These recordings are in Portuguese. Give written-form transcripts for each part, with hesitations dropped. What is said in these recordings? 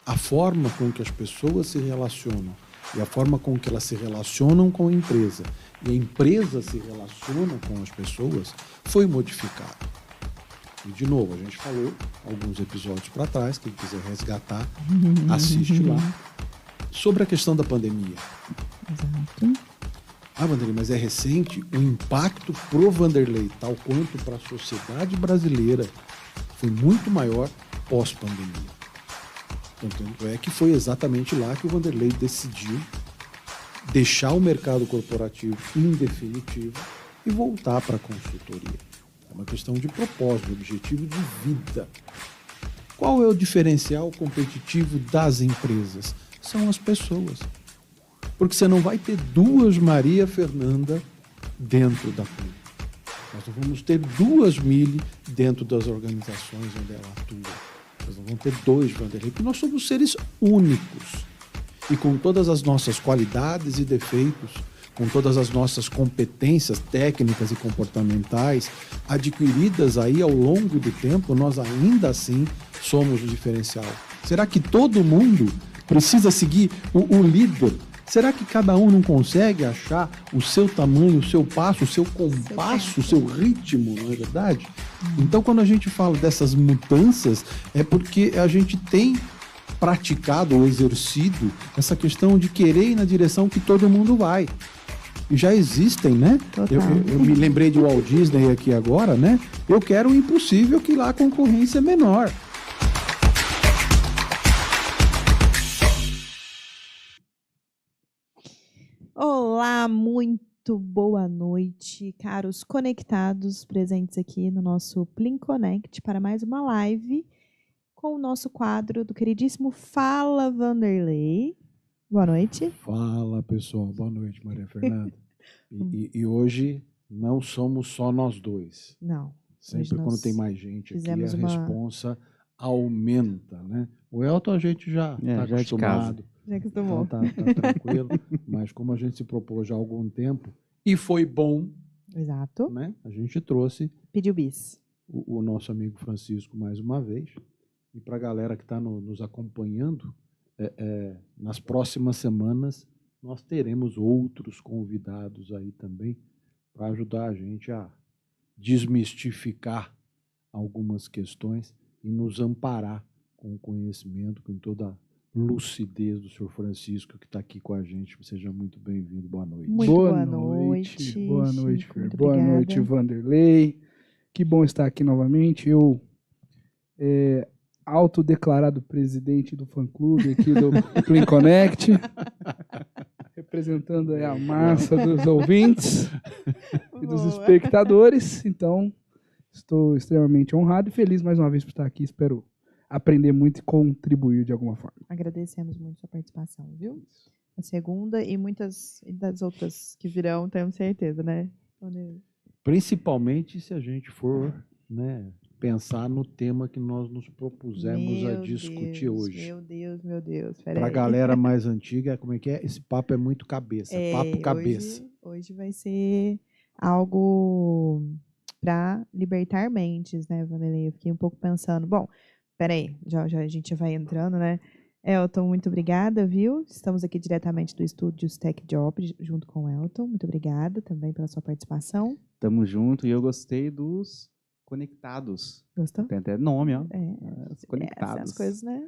a forma com que as pessoas se relacionam e a forma com que elas se relacionam com a empresa e a empresa se relaciona com as pessoas foi modificado. E, de novo, a gente falou alguns episódios para trás, quem quiser resgatar, assiste lá, sobre a questão da pandemia. Exato. Ah, Vanderlei, mas é recente, o impacto pro Vanderlei, tal quanto para a sociedade brasileira, foi muito maior pós-pandemia. Então, tanto é que foi exatamente lá que o Vanderlei decidiu deixar o mercado corporativo em definitivo e voltar para a consultoria. É uma questão de propósito, de objetivo de vida. Qual é o diferencial competitivo das empresas? São as pessoas. Porque você não vai ter duas Maria Fernanda dentro da PUC. Nós não vamos ter duas Mili dentro das organizações onde ela atua. Nós não vamos ter dois Vanderlei, porque nós somos seres únicos. E com todas as nossas qualidades e defeitos, com todas as nossas competências técnicas e comportamentais adquiridas aí ao longo do tempo, nós ainda assim somos o diferencial. Será que todo mundo precisa seguir o líder? Será que cada um não consegue achar o seu tamanho, o seu passo, o seu compasso, o seu ritmo, não é verdade? Então, quando a gente fala dessas mudanças, é porque a gente tem praticado ou exercido essa questão de querer ir na direção que todo mundo vai. E já existem, né? Eu me lembrei de Walt Disney aqui agora, né? Eu quero o impossível, que lá a concorrência é menor. Olá, muito boa noite, caros conectados presentes aqui no nosso Plim Connect para mais uma live com o nosso quadro do queridíssimo Fala Vanderlei. Boa noite. Fala, pessoal. Boa noite, Maria Fernanda. E hoje não somos só nós dois. Não. Sempre quando tem mais gente aqui, a responsa aumenta, né? O Elton a gente já está acostumado. Já acostumou. Então tá tranquilo. Mas como a gente se propôs já há algum tempo, e foi bom, exato, né? A gente trouxe... Pediu bis. O nosso amigo Francisco mais uma vez. E para a galera que está nos acompanhando, nas próximas semanas nós teremos outros convidados aí também para ajudar a gente a desmistificar algumas questões e nos amparar com o conhecimento, com toda a lucidez do senhor Francisco, que está aqui com a gente. Seja muito bem-vindo. Boa noite. Muito boa noite. Boa noite, Chico, Fer. Boa obrigada. noite, Vanderlei. Que bom estar aqui novamente. Eu, autodeclarado presidente do fã-clube aqui do Plim Connect, representando aí a massa dos ouvintes e dos espectadores. Então, estou extremamente honrado e feliz mais uma vez por estar aqui. Espero aprender muito e contribuir de alguma forma. Agradecemos muito sua participação, viu? A segunda e muitas das outras que virão, temos certeza, né? Principalmente se a gente for, né, pensar no tema que nós nos propusemos a discutir hoje. Meu Deus. Para a galera mais antiga, como é que é? Esse papo é muito cabeça, papo cabeça. Hoje vai ser algo para libertar mentes, né, Vanderlei? Eu fiquei um pouco pensando, bom, peraí, já a gente vai entrando, né? Elton, muito obrigada, viu? Estamos aqui diretamente do estúdio Tech Job, junto com o Elton. Muito obrigada também pela sua participação. Tamo junto e eu gostei dos conectados. Gostou? Tem até nome, ó. Os conectados. Essas coisas, né?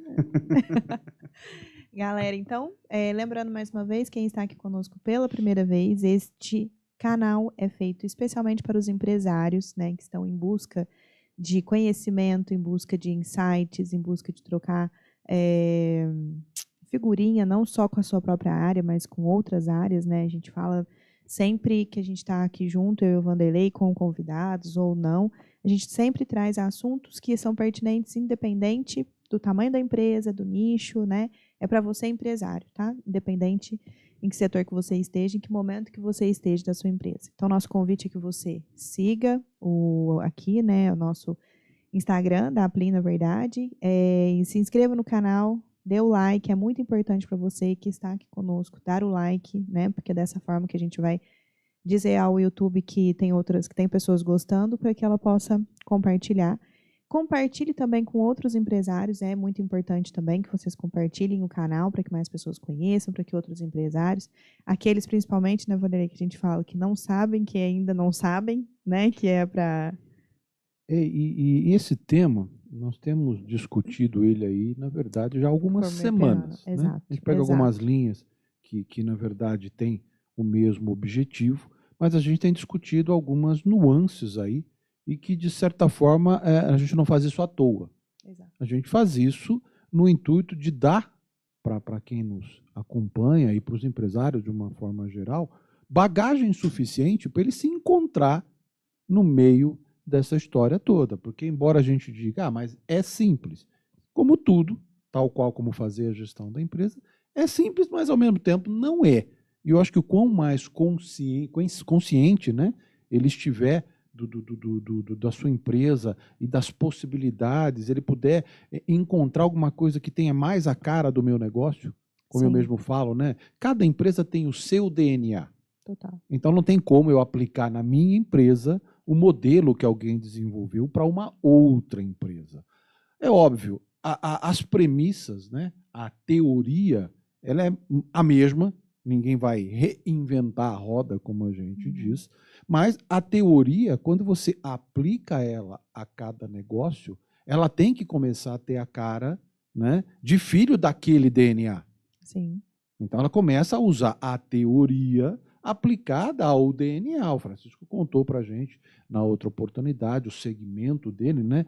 Galera, então, lembrando mais uma vez, quem está aqui conosco pela primeira vez, este canal é feito especialmente para os empresários, né, que estão em busca de conhecimento, em busca de insights, em busca de trocar figurinha, não só com a sua própria área, mas com outras áreas, né? A gente fala sempre que a gente está aqui junto, eu e o Vanderlei, com convidados ou não, a gente sempre traz assuntos que são pertinentes, independente do tamanho da empresa, do nicho, né? É para você empresário, tá? Independente em que setor que você esteja, em que momento que você esteja da sua empresa. Então, nosso convite é que você siga aqui, né, o nosso Instagram da Plim, na verdade, se inscreva no canal, dê o like, é muito importante para você que está aqui conosco, dar o like, né, porque é dessa forma que a gente vai dizer ao YouTube que tem pessoas gostando, para que ela possa compartilhar. Compartilhe também com outros empresários, é muito importante também que vocês compartilhem o canal para que mais pessoas conheçam, para que outros empresários, aqueles principalmente, né, Vanderlei, que a gente fala que não sabem, que ainda não sabem, né, que é para... E esse tema, nós temos discutido ele aí, na verdade, já há algumas semanas. Né? Exato, A gente pega algumas linhas que, na verdade, têm o mesmo objetivo, mas a gente tem discutido algumas nuances aí, e que, de certa forma, a gente não faz isso à toa. Exato. A gente faz isso no intuito de dar para quem nos acompanha e para os empresários, de uma forma geral, bagagem suficiente para ele se encontrar no meio dessa história toda. Porque, embora a gente diga, mas é simples, como tudo, tal qual como fazer a gestão da empresa, é simples, mas ao mesmo tempo não é. E eu acho que o quão mais consciente, né, ele estiver da sua empresa e das possibilidades, ele puder encontrar alguma coisa que tenha mais a cara do meu negócio, como eu mesmo falo, né? Cada empresa tem o seu DNA. Total. Então não tem como eu aplicar na minha empresa o modelo que alguém desenvolveu para uma outra empresa. É óbvio, as premissas, né? A teoria, ela é a mesma. Ninguém vai reinventar a roda, como a gente diz, mas a teoria, quando você aplica ela a cada negócio, ela tem que começar a ter a cara, né, de filho daquele DNA. Sim. Então ela começa a usar a teoria aplicada ao DNA. O Francisco contou para a gente na outra oportunidade o segmento dele, né,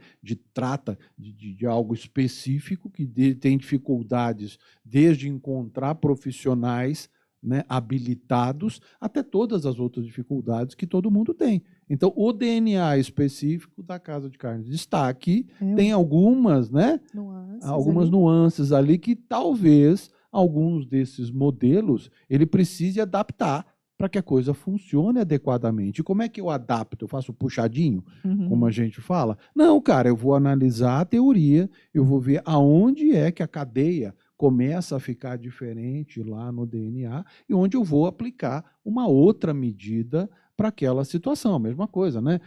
trata de algo específico que tem dificuldades desde encontrar profissionais, né, habilitados, até todas as outras dificuldades que todo mundo tem. Então, o DNA específico da Casa de Carnes está aqui, tem algumas, né, nuances ali que talvez alguns desses modelos ele precise adaptar para que a coisa funcione adequadamente. E como é que eu adapto? Eu faço puxadinho, como a gente fala? Não, cara, eu vou analisar a teoria, eu vou ver aonde é que a cadeia começa a ficar diferente lá no DNA e onde eu vou aplicar uma outra medida para aquela situação. A mesma coisa, né?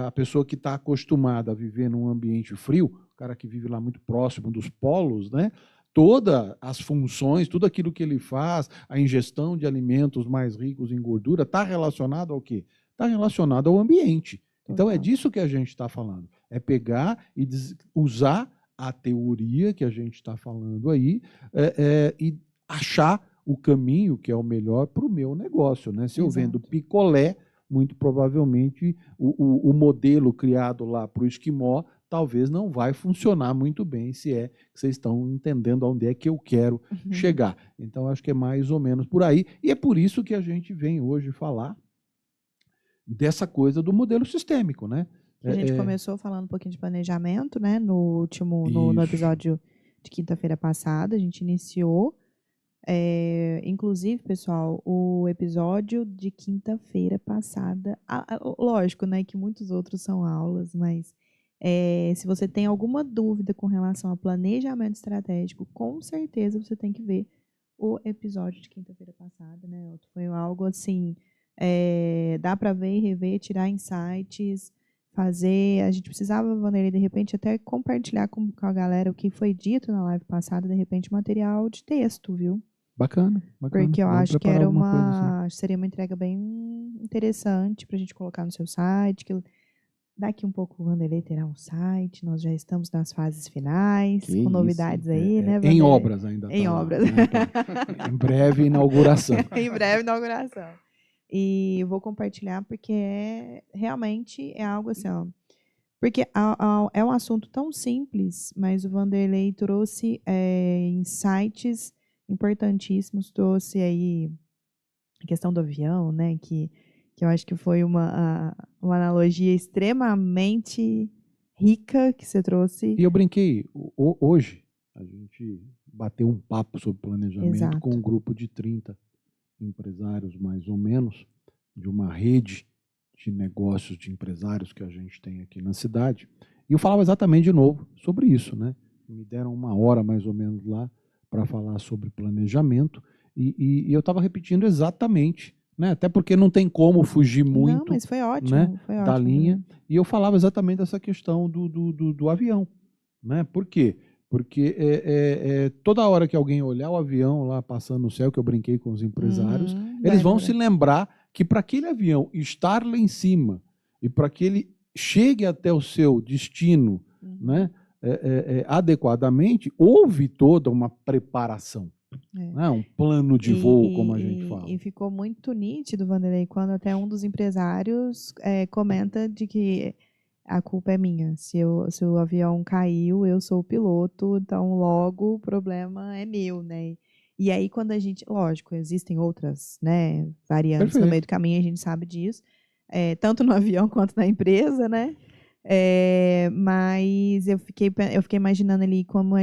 A pessoa que está acostumada a viver num ambiente frio, o cara que vive lá muito próximo dos polos, né? Todas as funções, tudo aquilo que ele faz, a ingestão de alimentos mais ricos em gordura, está relacionado ao quê? Está relacionado ao ambiente. Então, é disso que a gente está falando. É pegar e usar a teoria que a gente está falando aí e achar o caminho que é o melhor para o meu negócio. Né? Se eu vendo picolé, muito provavelmente o modelo criado lá para o esquimó talvez não vai funcionar muito bem, se é que vocês estão entendendo aonde é que eu quero chegar. Então, acho que é mais ou menos por aí. E é por isso que a gente vem hoje falar dessa coisa do modelo sistêmico, né? A gente começou falando um pouquinho de planejamento, né? No episódio de quinta-feira passada, a gente iniciou. Inclusive, pessoal, o episódio de quinta-feira passada, lógico, né? Que muitos outros são aulas, mas se você tem alguma dúvida com relação a planejamento estratégico, com certeza você tem que ver o episódio de quinta-feira passada, né? Foi algo assim, dá para ver e rever, tirar insights, fazer. A gente precisava, Vanderlei, de repente, até compartilhar com a galera o que foi dito na live passada, de repente, material de texto, viu? Bacana. Porque eu acho que era seria uma entrega bem interessante para a gente colocar no seu site. Que daqui um pouco o Vanderlei terá um site, nós já estamos nas fases finais, com novidades aí, né, Vanderlei? Em obras ainda. Em obras. Né? Em breve inauguração. Em breve inauguração. E vou compartilhar porque realmente é algo assim, ó. Porque é um assunto tão simples, mas o Vanderlei trouxe insights importantíssimos, trouxe aí a questão do avião, né, que eu acho que foi uma analogia extremamente rica que você trouxe. E eu brinquei, hoje a gente bateu um papo sobre planejamento com um grupo de 30 empresários, mais ou menos, de uma rede de negócios de empresários que a gente tem aqui na cidade. E eu falava exatamente de novo sobre isso, né? Me deram 1 hora mais ou menos lá para falar sobre planejamento e eu estava repetindo exatamente né? Até porque não tem como fugir muito, Não, mas foi ótimo. né, Foi da ótimo. linha. E eu falava exatamente dessa questão do avião. Né? Por quê? Porque toda hora que alguém olhar o avião lá passando no céu, que eu brinquei com os empresários, eles vão se lembrar que para aquele avião estar lá em cima e para que ele chegue até o seu destino, né, adequadamente, houve toda uma preparação. Né? Um plano de voo, como a gente fala. E ficou muito nítido, Vanderlei, quando até um dos empresários comenta de que a culpa é minha. Se o avião caiu, eu sou o piloto, então logo o problema é meu, né? E aí quando a gente, lógico, existem outras, né, variantes no meio do caminho, a gente sabe disso, tanto no avião quanto na empresa, né? Mas eu fiquei imaginando ali como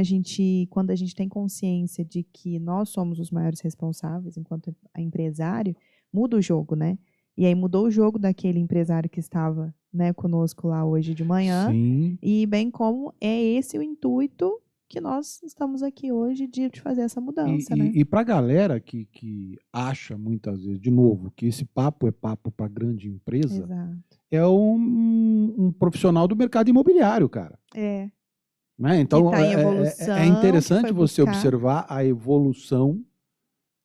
quando a gente tem consciência de que nós somos os maiores responsáveis enquanto empresário, muda o jogo, né? E aí mudou o jogo daquele empresário que estava, né, conosco lá hoje de manhã. Sim. E bem como é esse o intuito que nós estamos aqui hoje de fazer essa mudança, né? E para a galera que acha muitas vezes, de novo, que esse papo é papo para grande empresa, Exato. é um profissional do mercado imobiliário, cara. Né? Então, tá em evolução, é interessante você buscar. observar a evolução,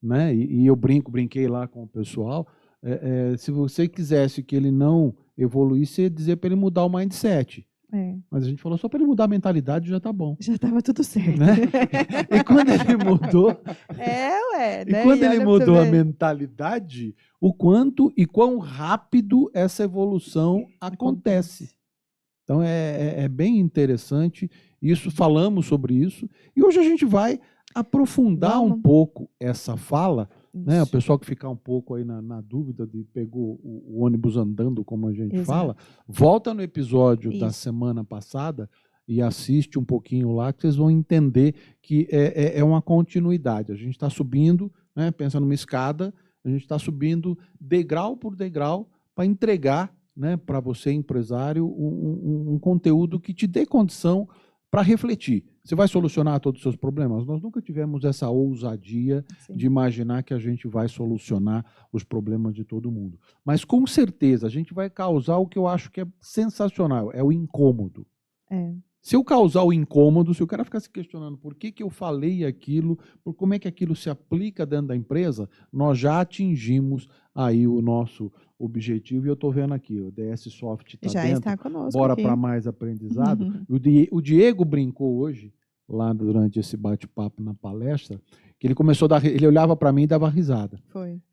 né? E eu brinquei lá com o pessoal. Se você quisesse que ele não evoluísse, você ia dizer para ele mudar o mindset. Mas a gente falou, só para ele mudar a mentalidade já tá bom. Já estava tudo certo. Né? E quando ele mudou... né? E quando ele mudou a mentalidade, o quanto e quão rápido essa evolução acontece. Então é bem interessante isso, falamos sobre isso. E hoje a gente vai aprofundar um pouco essa fala. Né? O pessoal que ficar um pouco aí na dúvida de pegou o ônibus andando, como a gente fala, volta no episódio da semana passada e assiste um pouquinho lá, que vocês vão entender que é uma continuidade. A gente está subindo, né? Pensa numa escada, a gente está subindo degrau por degrau para entregar, né, para você, empresário, um conteúdo que te dê condição para refletir. Você vai solucionar todos os seus problemas? Nós nunca tivemos essa ousadia de imaginar que a gente vai solucionar os problemas de todo mundo. Mas, com certeza, a gente vai causar o que eu acho que é sensacional, é o incômodo. Se eu causar o incômodo, se o cara ficar se questionando por que eu falei aquilo, por como é que aquilo se aplica dentro da empresa, nós já atingimos aí o nosso objetivo. E eu estou vendo aqui, o DS Soft está dentro. Está conosco. Bora para mais aprendizado. O Diego brincou hoje, lá durante esse bate-papo na palestra, que ele começou a dar, ele olhava para mim e dava risada.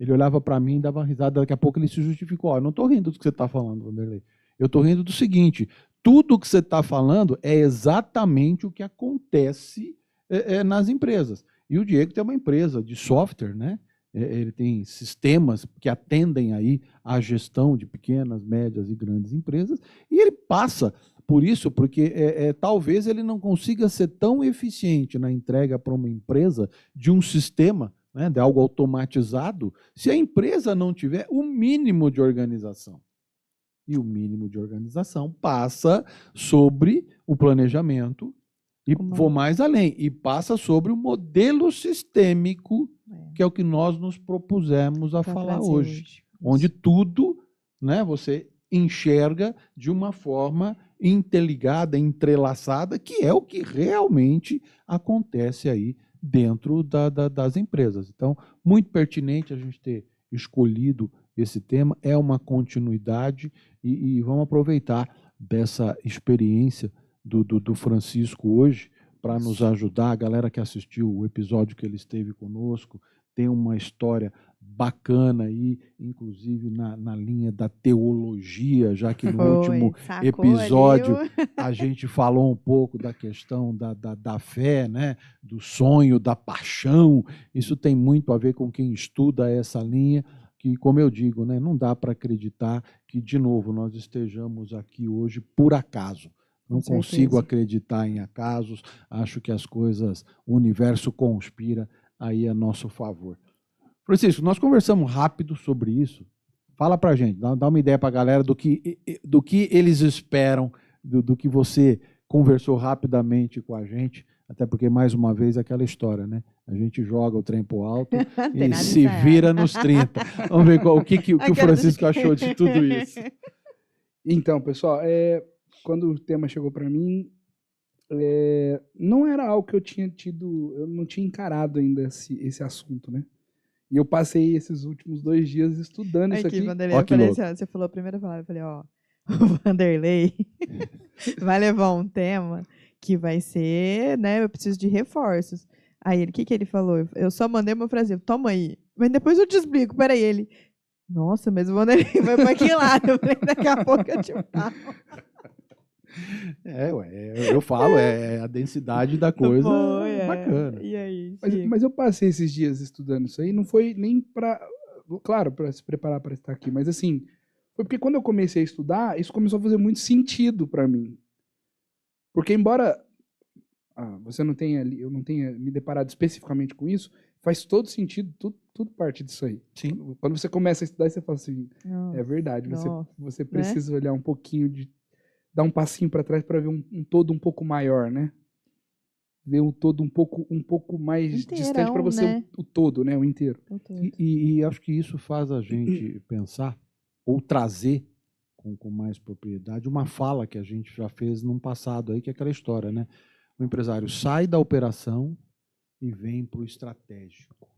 Ele olhava para mim e dava risada, daqui a pouco ele se justificou. Eu não estou rindo do que você está falando, Vanderlei. Eu estou rindo do seguinte, tudo o que você está falando é exatamente o que acontece nas empresas. E o Diego tem uma empresa de software, né? Ele tem sistemas que atendem aí à gestão de pequenas, médias e grandes empresas, e ele passa por isso, porque talvez ele não consiga ser tão eficiente na entrega para uma empresa de um sistema, né, de algo automatizado, se a empresa não tiver o mínimo de organização. E o mínimo de organização passa sobre o planejamento, e vou mais além, e passa sobre o modelo sistêmico, que é o que nós nos propusemos a falar hoje. Onde tudo, né, você enxerga de uma forma interligada, entrelaçada, que é o que realmente acontece aí dentro das empresas. Então, muito pertinente a gente ter escolhido esse tema, é uma continuidade e vamos aproveitar dessa experiência do Francisco hoje para nos ajudar. A galera que assistiu o episódio que ele esteve conosco tem uma história bacana aí, inclusive na linha da teologia, já que no último episódio a gente falou um pouco da questão da fé, né? Do sonho, da paixão. Isso tem muito a ver com quem estuda essa linha, que, como eu digo, né, não dá para acreditar que, de novo, nós estejamos aqui hoje por acaso. Não consigo acreditar em acasos, acho que as coisas, o universo conspira aí a nosso favor. Francisco, nós conversamos rápido sobre isso. Fala para a gente, dá uma ideia para a galera do que eles esperam, do que você conversou rapidamente com a gente, até porque, mais uma vez, aquela história, né? A gente joga o trem pro alto Tem e nada se ensaiado. vira nos 30. Vamos ver o que o Francisco achou de tudo isso. Então, pessoal, quando o tema chegou para mim, não era algo que eu não tinha encarado ainda esse assunto, né? E eu passei esses últimos 2 dias estudando isso aqui. Vanderlei, Ó, eu que falei louco. assim, ó, você falou a primeira palavra, eu falei, ó, o Vanderlei vai levar um tema que vai ser, né, eu preciso de reforços. Aí ele, o que ele falou? Eu só mandei uma frase, toma aí, mas depois eu te explico, peraí, ele, nossa, mas o Vanderlei vai pra que lado? Eu falei, daqui a pouco eu te falo. Eu falo, a densidade da coisa Foi, bacana. E aí, Mas eu passei esses dias estudando isso aí, não foi nem claro, para se preparar para estar aqui, mas assim, foi porque quando eu comecei a estudar, isso começou a fazer muito sentido para mim. Porque embora eu não tenha me deparado especificamente com isso, faz todo sentido, tudo parte disso aí. Sim. Quando você começa a estudar, você fala assim, Nossa, é verdade, nossa, você precisa olhar um pouquinho, dar um passinho para trás para ver um todo um pouco maior, né? Ver um todo um pouco mais Inteirão, distante para você, né? o todo, né? O inteiro. E acho que isso faz a gente pensar ou trazer com mais propriedade uma fala que a gente já fez num passado aí, que é aquela história, né? O empresário sai da operação e vem para o estratégico.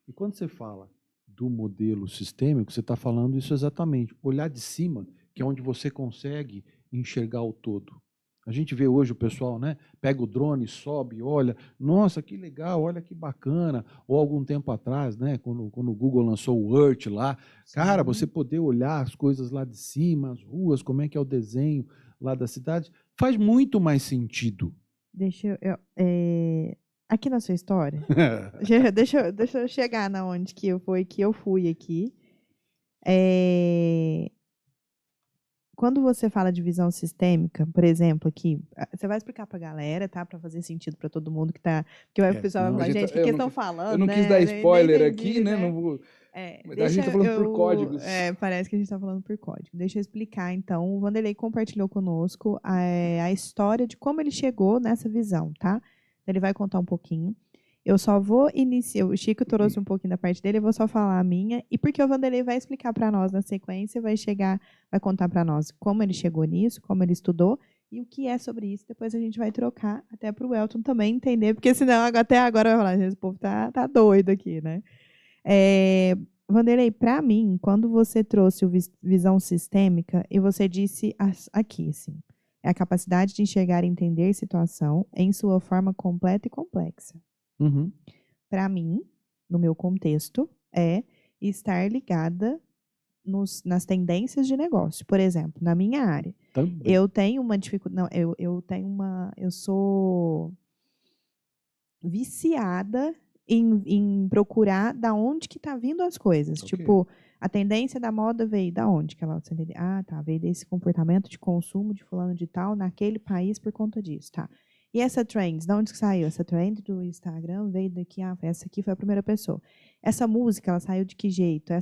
E quando você fala do modelo sistêmico, você está falando isso exatamente. Olhar de cima, que é onde você consegue enxergar o todo. A gente vê hoje o pessoal, né? Pega o drone, sobe, olha, nossa, que legal, olha que bacana. Ou algum tempo atrás, né? Quando o Google lançou o Earth lá, cara, você poder olhar as coisas lá de cima, as ruas, como é que é o desenho lá da cidade, faz muito mais sentido. Deixa eu aqui na sua história, deixa eu chegar na onde que eu fui aqui. Quando você fala de visão sistêmica, por exemplo, aqui, você vai explicar pra galera, tá? Pra fazer sentido pra todo mundo que tá. Porque o pessoal vai falar, gente, o que eles estão falando? Eu não quis dar spoiler aqui, né? Não vou. A gente tá falando por códigos. Parece que a gente tá falando por código. Deixa eu explicar, então. O Vanderlei compartilhou conosco a história de como ele chegou nessa visão, tá? Ele vai contar um pouquinho. Eu só vou iniciar. O Chico trouxe um pouquinho da parte dele, eu vou só falar a minha. E porque o Vanderlei vai explicar para nós na sequência, vai contar para nós como ele chegou nisso, como ele estudou e o que é sobre isso. Depois a gente vai trocar até para o Elton também entender, porque senão até agora vai falar, esse povo tá doido aqui, né? Vanderlei, para mim, quando você trouxe o visão sistêmica, e você disse aqui, assim, é a capacidade de enxergar e entender situação em sua forma completa e complexa. Uhum. Para mim, no meu contexto, é estar ligada nas tendências de negócio. Por exemplo, na minha área, Também. eu tenho uma dificuldade. Eu sou viciada em procurar da onde que tá vindo as coisas. Okay. Tipo, a tendência da moda veio da onde? Veio desse comportamento de consumo de fulano de tal naquele país por conta disso, tá? E essa trend, de onde que saiu? Essa trend do Instagram veio daqui, essa aqui foi a primeira pessoa. Essa música, ela saiu de que jeito?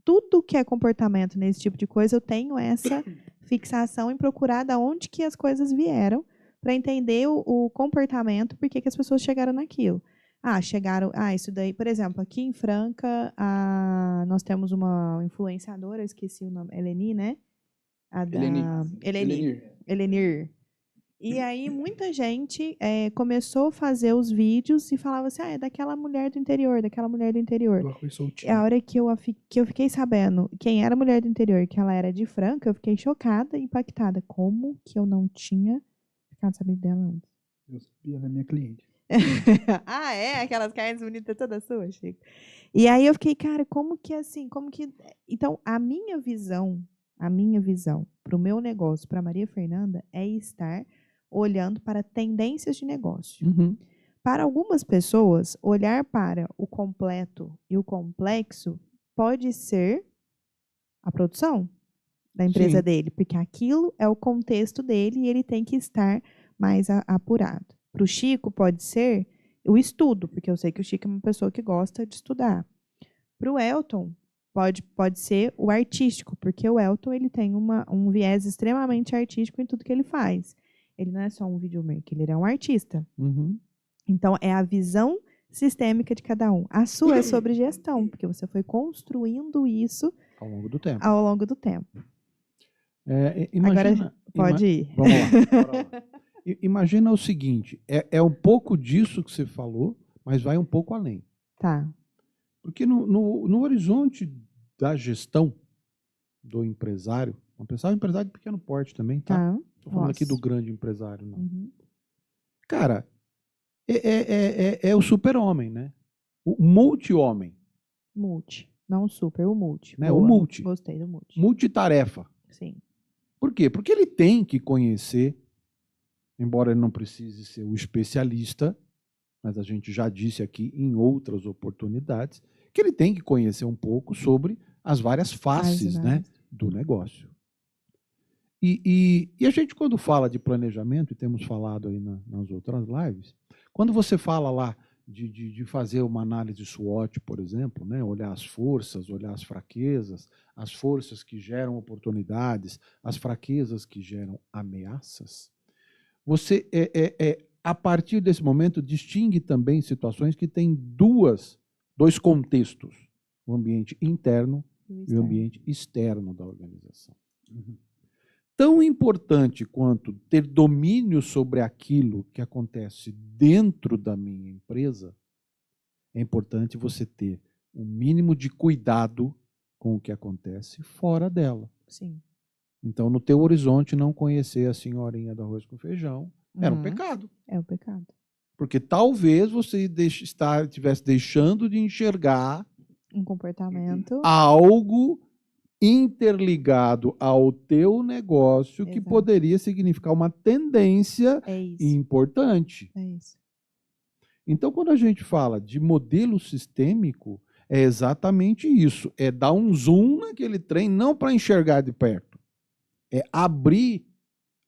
Tudo que é comportamento nesse tipo de coisa, eu tenho essa fixação em procurar da onde que as coisas vieram para entender o comportamento, por que as pessoas chegaram naquilo. Isso daí, por exemplo, aqui em Franca, nós temos uma influenciadora, esqueci o nome, Eleni, né? Elenir. E aí muita gente começou a fazer os vídeos e falava assim, é daquela mulher do interior, É a hora que eu fiquei sabendo quem era a mulher do interior, que ela era de Franca, eu fiquei chocada e impactada. Como que eu não tinha ficado sabendo dela antes? Eu sabia, ela é minha cliente. Aquelas carnes bonitas todas suas, Chico. E aí eu fiquei, cara, Então, a minha visão para o meu negócio, para Maria Fernanda, é estar olhando para tendências de negócio. Uhum. Para algumas pessoas, olhar para o completo e o complexo pode ser a produção da empresa dele, porque aquilo é o contexto dele e ele tem que estar mais apurado. Para o Chico, pode ser o estudo, porque eu sei que o Chico é uma pessoa que gosta de estudar. Para o Elton, pode ser o artístico, porque o Elton ele tem um viés extremamente artístico em tudo que ele faz. Ele não é só um videomaker, ele é um artista. Uhum. Então, é a visão sistêmica de cada um. A sua é sobre gestão, porque você foi construindo isso Ao longo do tempo. ao longo do tempo. Imagina, Pode ir. Vamos lá. Bora lá. Imagina o seguinte, é um pouco disso que você falou, mas vai um pouco além. Tá. Porque no horizonte da gestão do empresário, vamos pensar em empresário de pequeno porte também, tá? Tá. Estou falando aqui Nossa. do grande empresário, não. Uhum. Cara, é o super-homem, né? O multi-homem, Multi. Não o super, o multi. né? Boa. O multi. Gostei do multi. Multitarefa. Sim. Por quê? Porque ele tem que conhecer, embora ele não precise ser o especialista, mas a gente já disse aqui em outras oportunidades, que ele tem que conhecer um pouco sobre as várias faces, né, do negócio. E a gente, quando fala de planejamento, e temos falado aí nas outras lives, quando você fala lá de fazer uma análise SWOT, por exemplo, né, olhar as forças, olhar as fraquezas, as forças que geram oportunidades, as fraquezas que geram ameaças, você, a partir desse momento, distingue também situações que têm dois contextos, o ambiente interno e o ambiente externo da organização. Tão importante quanto ter domínio sobre aquilo que acontece dentro da minha empresa, é importante você ter um mínimo de cuidado com o que acontece fora dela. Sim. Então, no teu horizonte, não conhecer a senhorinha do arroz com feijão era um pecado. É um pecado. Porque talvez você estivesse deixando de enxergar Um comportamento. algo interligado ao teu negócio que Exato. poderia significar uma tendência É isso. importante. É isso. Então, quando a gente fala de modelo sistêmico, é exatamente isso. É dar um zoom naquele trem, não para enxergar de perto. É abrir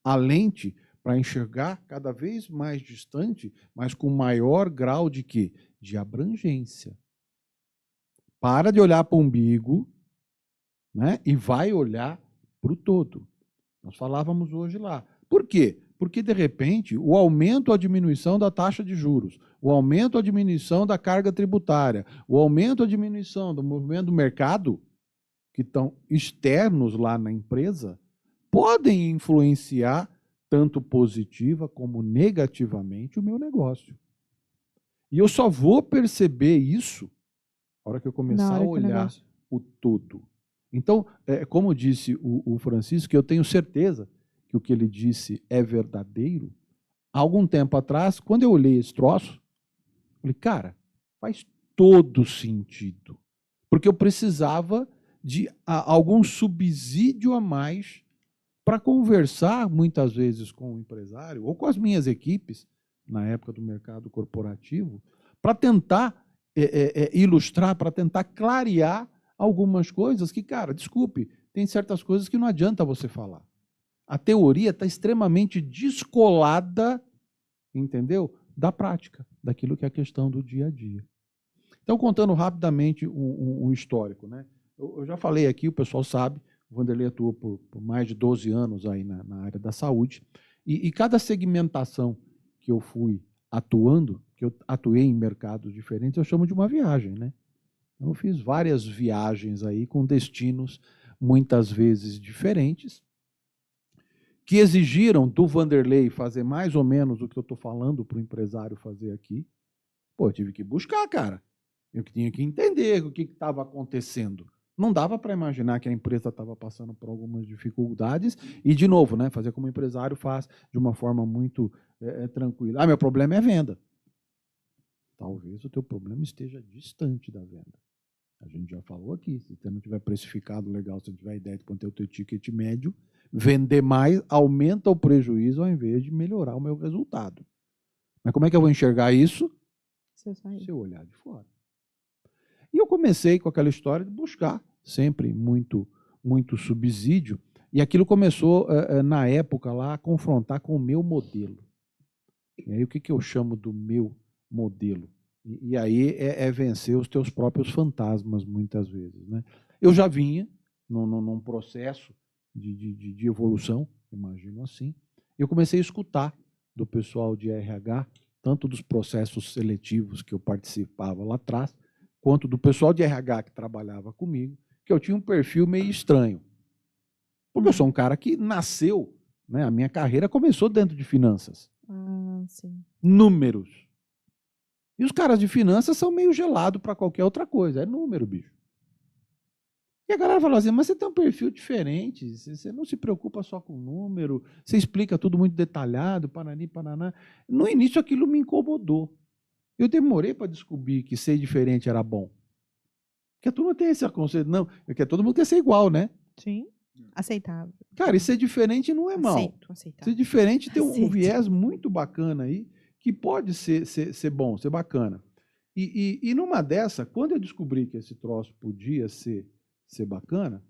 a lente para enxergar cada vez mais distante, mas com maior grau de quê? De abrangência. Para de olhar para o umbigo, né, e vai olhar para o todo. Nós falávamos hoje lá. Por quê? Porque, de repente, o aumento ou a diminuição da taxa de juros, o aumento ou a diminuição da carga tributária, o aumento ou a diminuição do movimento do mercado, que estão externos lá na empresa, podem influenciar tanto positiva como negativamente o meu negócio. E eu só vou perceber isso na hora que eu começar a olhar o todo. Então, como disse o Francisco, eu tenho certeza que o que ele disse é verdadeiro. Há algum tempo atrás, quando eu olhei esse troço, eu falei, cara, faz todo sentido. Porque eu precisava de algum subsídio a mais para conversar, muitas vezes, com o empresário ou com as minhas equipes, na época do mercado corporativo, para tentar ilustrar, para tentar clarear algumas coisas que, cara, desculpe, tem certas coisas que não adianta você falar. A teoria está extremamente descolada, entendeu? Da prática, daquilo que é a questão do dia a dia. Então, contando rapidamente um histórico, né? Eu já falei aqui, o pessoal sabe, o Vanderlei atuou por mais de 12 anos aí na área da saúde, e cada segmentação que eu fui atuando, que eu atuei em mercados diferentes, eu chamo de uma viagem, né? Eu fiz várias viagens aí com destinos muitas vezes diferentes, que exigiram do Vanderlei fazer mais ou menos o que eu estou falando para o empresário fazer aqui. Pô, eu tive que buscar, cara. Eu tinha que entender o que estava acontecendo. Não dava para imaginar que a empresa estava passando por algumas dificuldades e, de novo, né, fazer como o empresário faz de uma forma muito tranquila. Ah, meu problema é venda. Talvez o teu problema esteja distante da venda. A gente já falou aqui, se você não tiver precificado legal, se não tiver ideia de quanto é o teu ticket médio, vender mais aumenta o prejuízo ao invés de melhorar o meu resultado. Mas como é que eu vou enxergar isso? Se eu olhar de fora. E eu comecei com aquela história de buscar sempre muito subsídio, e aquilo começou, na época, lá, a confrontar com o meu modelo. E aí o que eu chamo do meu modelo? E aí é vencer os teus próprios fantasmas, muitas vezes, né? Eu já vinha num processo de evolução, imagino assim. Eu comecei a escutar do pessoal de RH tanto dos processos seletivos que eu participava lá atrás, quanto do pessoal de RH que trabalhava comigo, que eu tinha um perfil meio estranho. Porque eu sou um cara que nasceu, né, a minha carreira começou dentro de finanças. Sim. Números. E os caras de finanças são meio gelados para qualquer outra coisa. É número, bicho. E a galera falou assim, mas você tem um perfil diferente, você não se preocupa só com número, você explica tudo muito detalhado, panani, pananá. No início aquilo me incomodou. Eu demorei para descobrir que ser diferente era bom. Porque a turma tem esse conceito, não, porque todo mundo quer ser igual, né? Sim. Aceitável. Cara, e ser diferente não é mal. Aceitável. Ser diferente tem um Aceito. viés muito bacana aí, que pode ser bom, ser bacana. E numa dessa, quando eu descobri que esse troço podia ser bacana,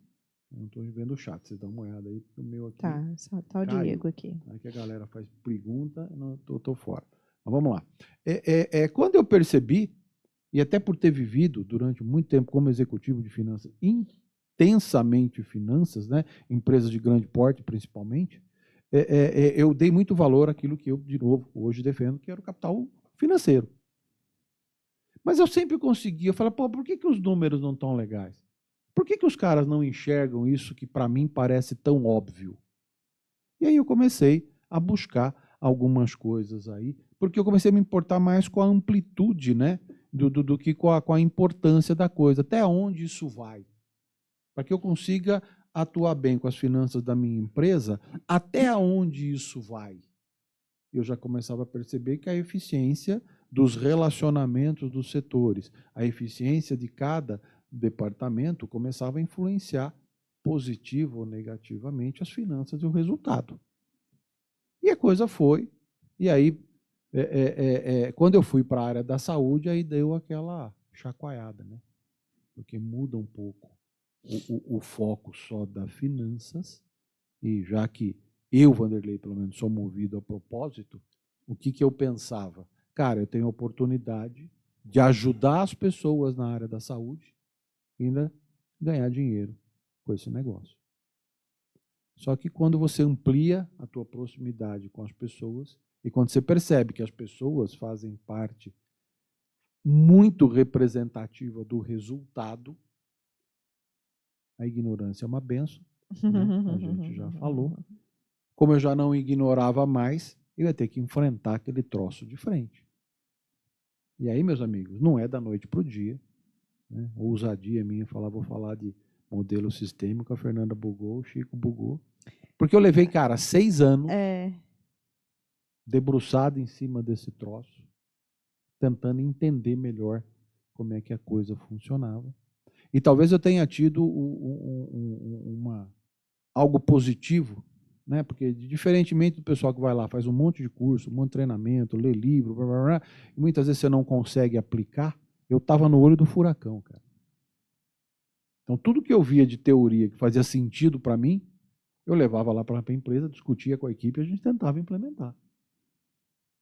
eu não estou vendo o chat, vocês dão uma olhada aí, porque o meu aqui Tá, só tá o caiu. Diego aqui. Aí que a galera faz pergunta, eu estou fora. Mas vamos lá. Quando eu percebi, e até por ter vivido durante muito tempo como executivo de finanças, intensamente finanças, né, empresas de grande porte principalmente, eu dei muito valor àquilo que eu, de novo, hoje defendo, que era o capital financeiro. Mas eu sempre conseguia falar, pô, por que os números não estão legais? Por que os caras não enxergam isso que para mim parece tão óbvio? E aí eu comecei a buscar algumas coisas aí, porque eu comecei a me importar mais com a amplitude, né, do que com a importância da coisa, até onde isso vai. Para que eu consiga atuar bem com as finanças da minha empresa, até onde isso vai. Eu já começava a perceber que a eficiência dos relacionamentos dos setores, a eficiência de cada departamento começava a influenciar positivo ou negativamente as finanças e o resultado. E a coisa foi, e aí, quando eu fui para a área da saúde, aí deu aquela chacoalhada, né? Porque muda um pouco o foco só das finanças, e já que eu, Vanderlei, pelo menos, sou movido a propósito, o que eu pensava? Cara, eu tenho a oportunidade de ajudar as pessoas na área da saúde e ainda ganhar dinheiro com esse negócio. Só que quando você amplia a tua proximidade com as pessoas e quando você percebe que as pessoas fazem parte muito representativa do resultado, a ignorância é uma benção, né? A gente já falou. Como eu já não ignorava mais, eu ia ter que enfrentar aquele troço de frente. E aí, meus amigos, não é da noite para o dia, né? Ousadia minha falar, vou falar de modelo sistêmico, a Fernanda bugou, o Chico bugou. Porque eu levei, cara, 6 anos debruçado em cima desse troço, tentando entender melhor como é que a coisa funcionava. E talvez eu tenha tido algo positivo, né? Porque, diferentemente do pessoal que vai lá, faz um monte de curso, um monte de treinamento, lê livro, blá, blá, blá, e muitas vezes você não consegue aplicar, eu estava no olho do furacão, cara. Então, tudo que eu via de teoria que fazia sentido para mim, eu levava lá para a empresa, discutia com a equipe e a gente tentava implementar.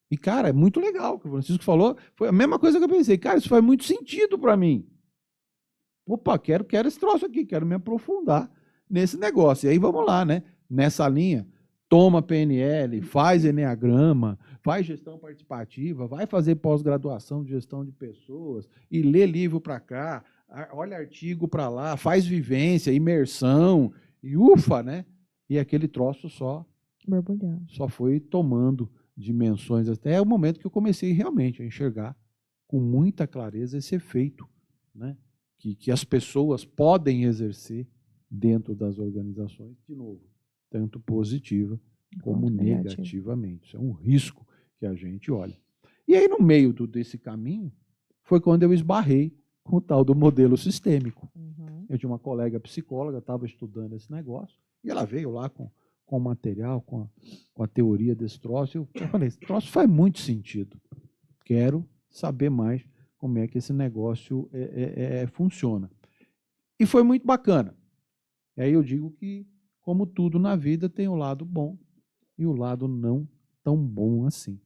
E, cara, é muito legal o que o Francisco falou. Foi a mesma coisa que eu pensei. Cara, isso faz muito sentido para mim. Opa, quero esse troço aqui, quero me aprofundar nesse negócio. E aí vamos lá, né? Nessa linha, toma PNL, faz Eneagrama, faz gestão participativa, vai fazer pós-graduação de gestão de pessoas e lê livro para cá, olha artigo para lá, faz vivência, imersão, e ufa, né? E aquele troço só foi tomando dimensões até o momento que eu comecei realmente a enxergar com muita clareza esse efeito, né? Que as pessoas podem exercer dentro das organizações, de novo, tanto positiva como negativamente. Isso é um risco que a gente olha. E aí, no meio desse caminho, foi quando eu esbarrei com o tal do modelo sistêmico. Eu tinha uma colega psicóloga, estava estudando esse negócio, e ela veio lá com o material, com a teoria desse troço. Eu falei, esse troço faz muito sentido. Quero saber mais como é que esse negócio funciona. E foi muito bacana. E aí eu digo que, como tudo na vida, tem o lado bom e o lado não tão bom assim.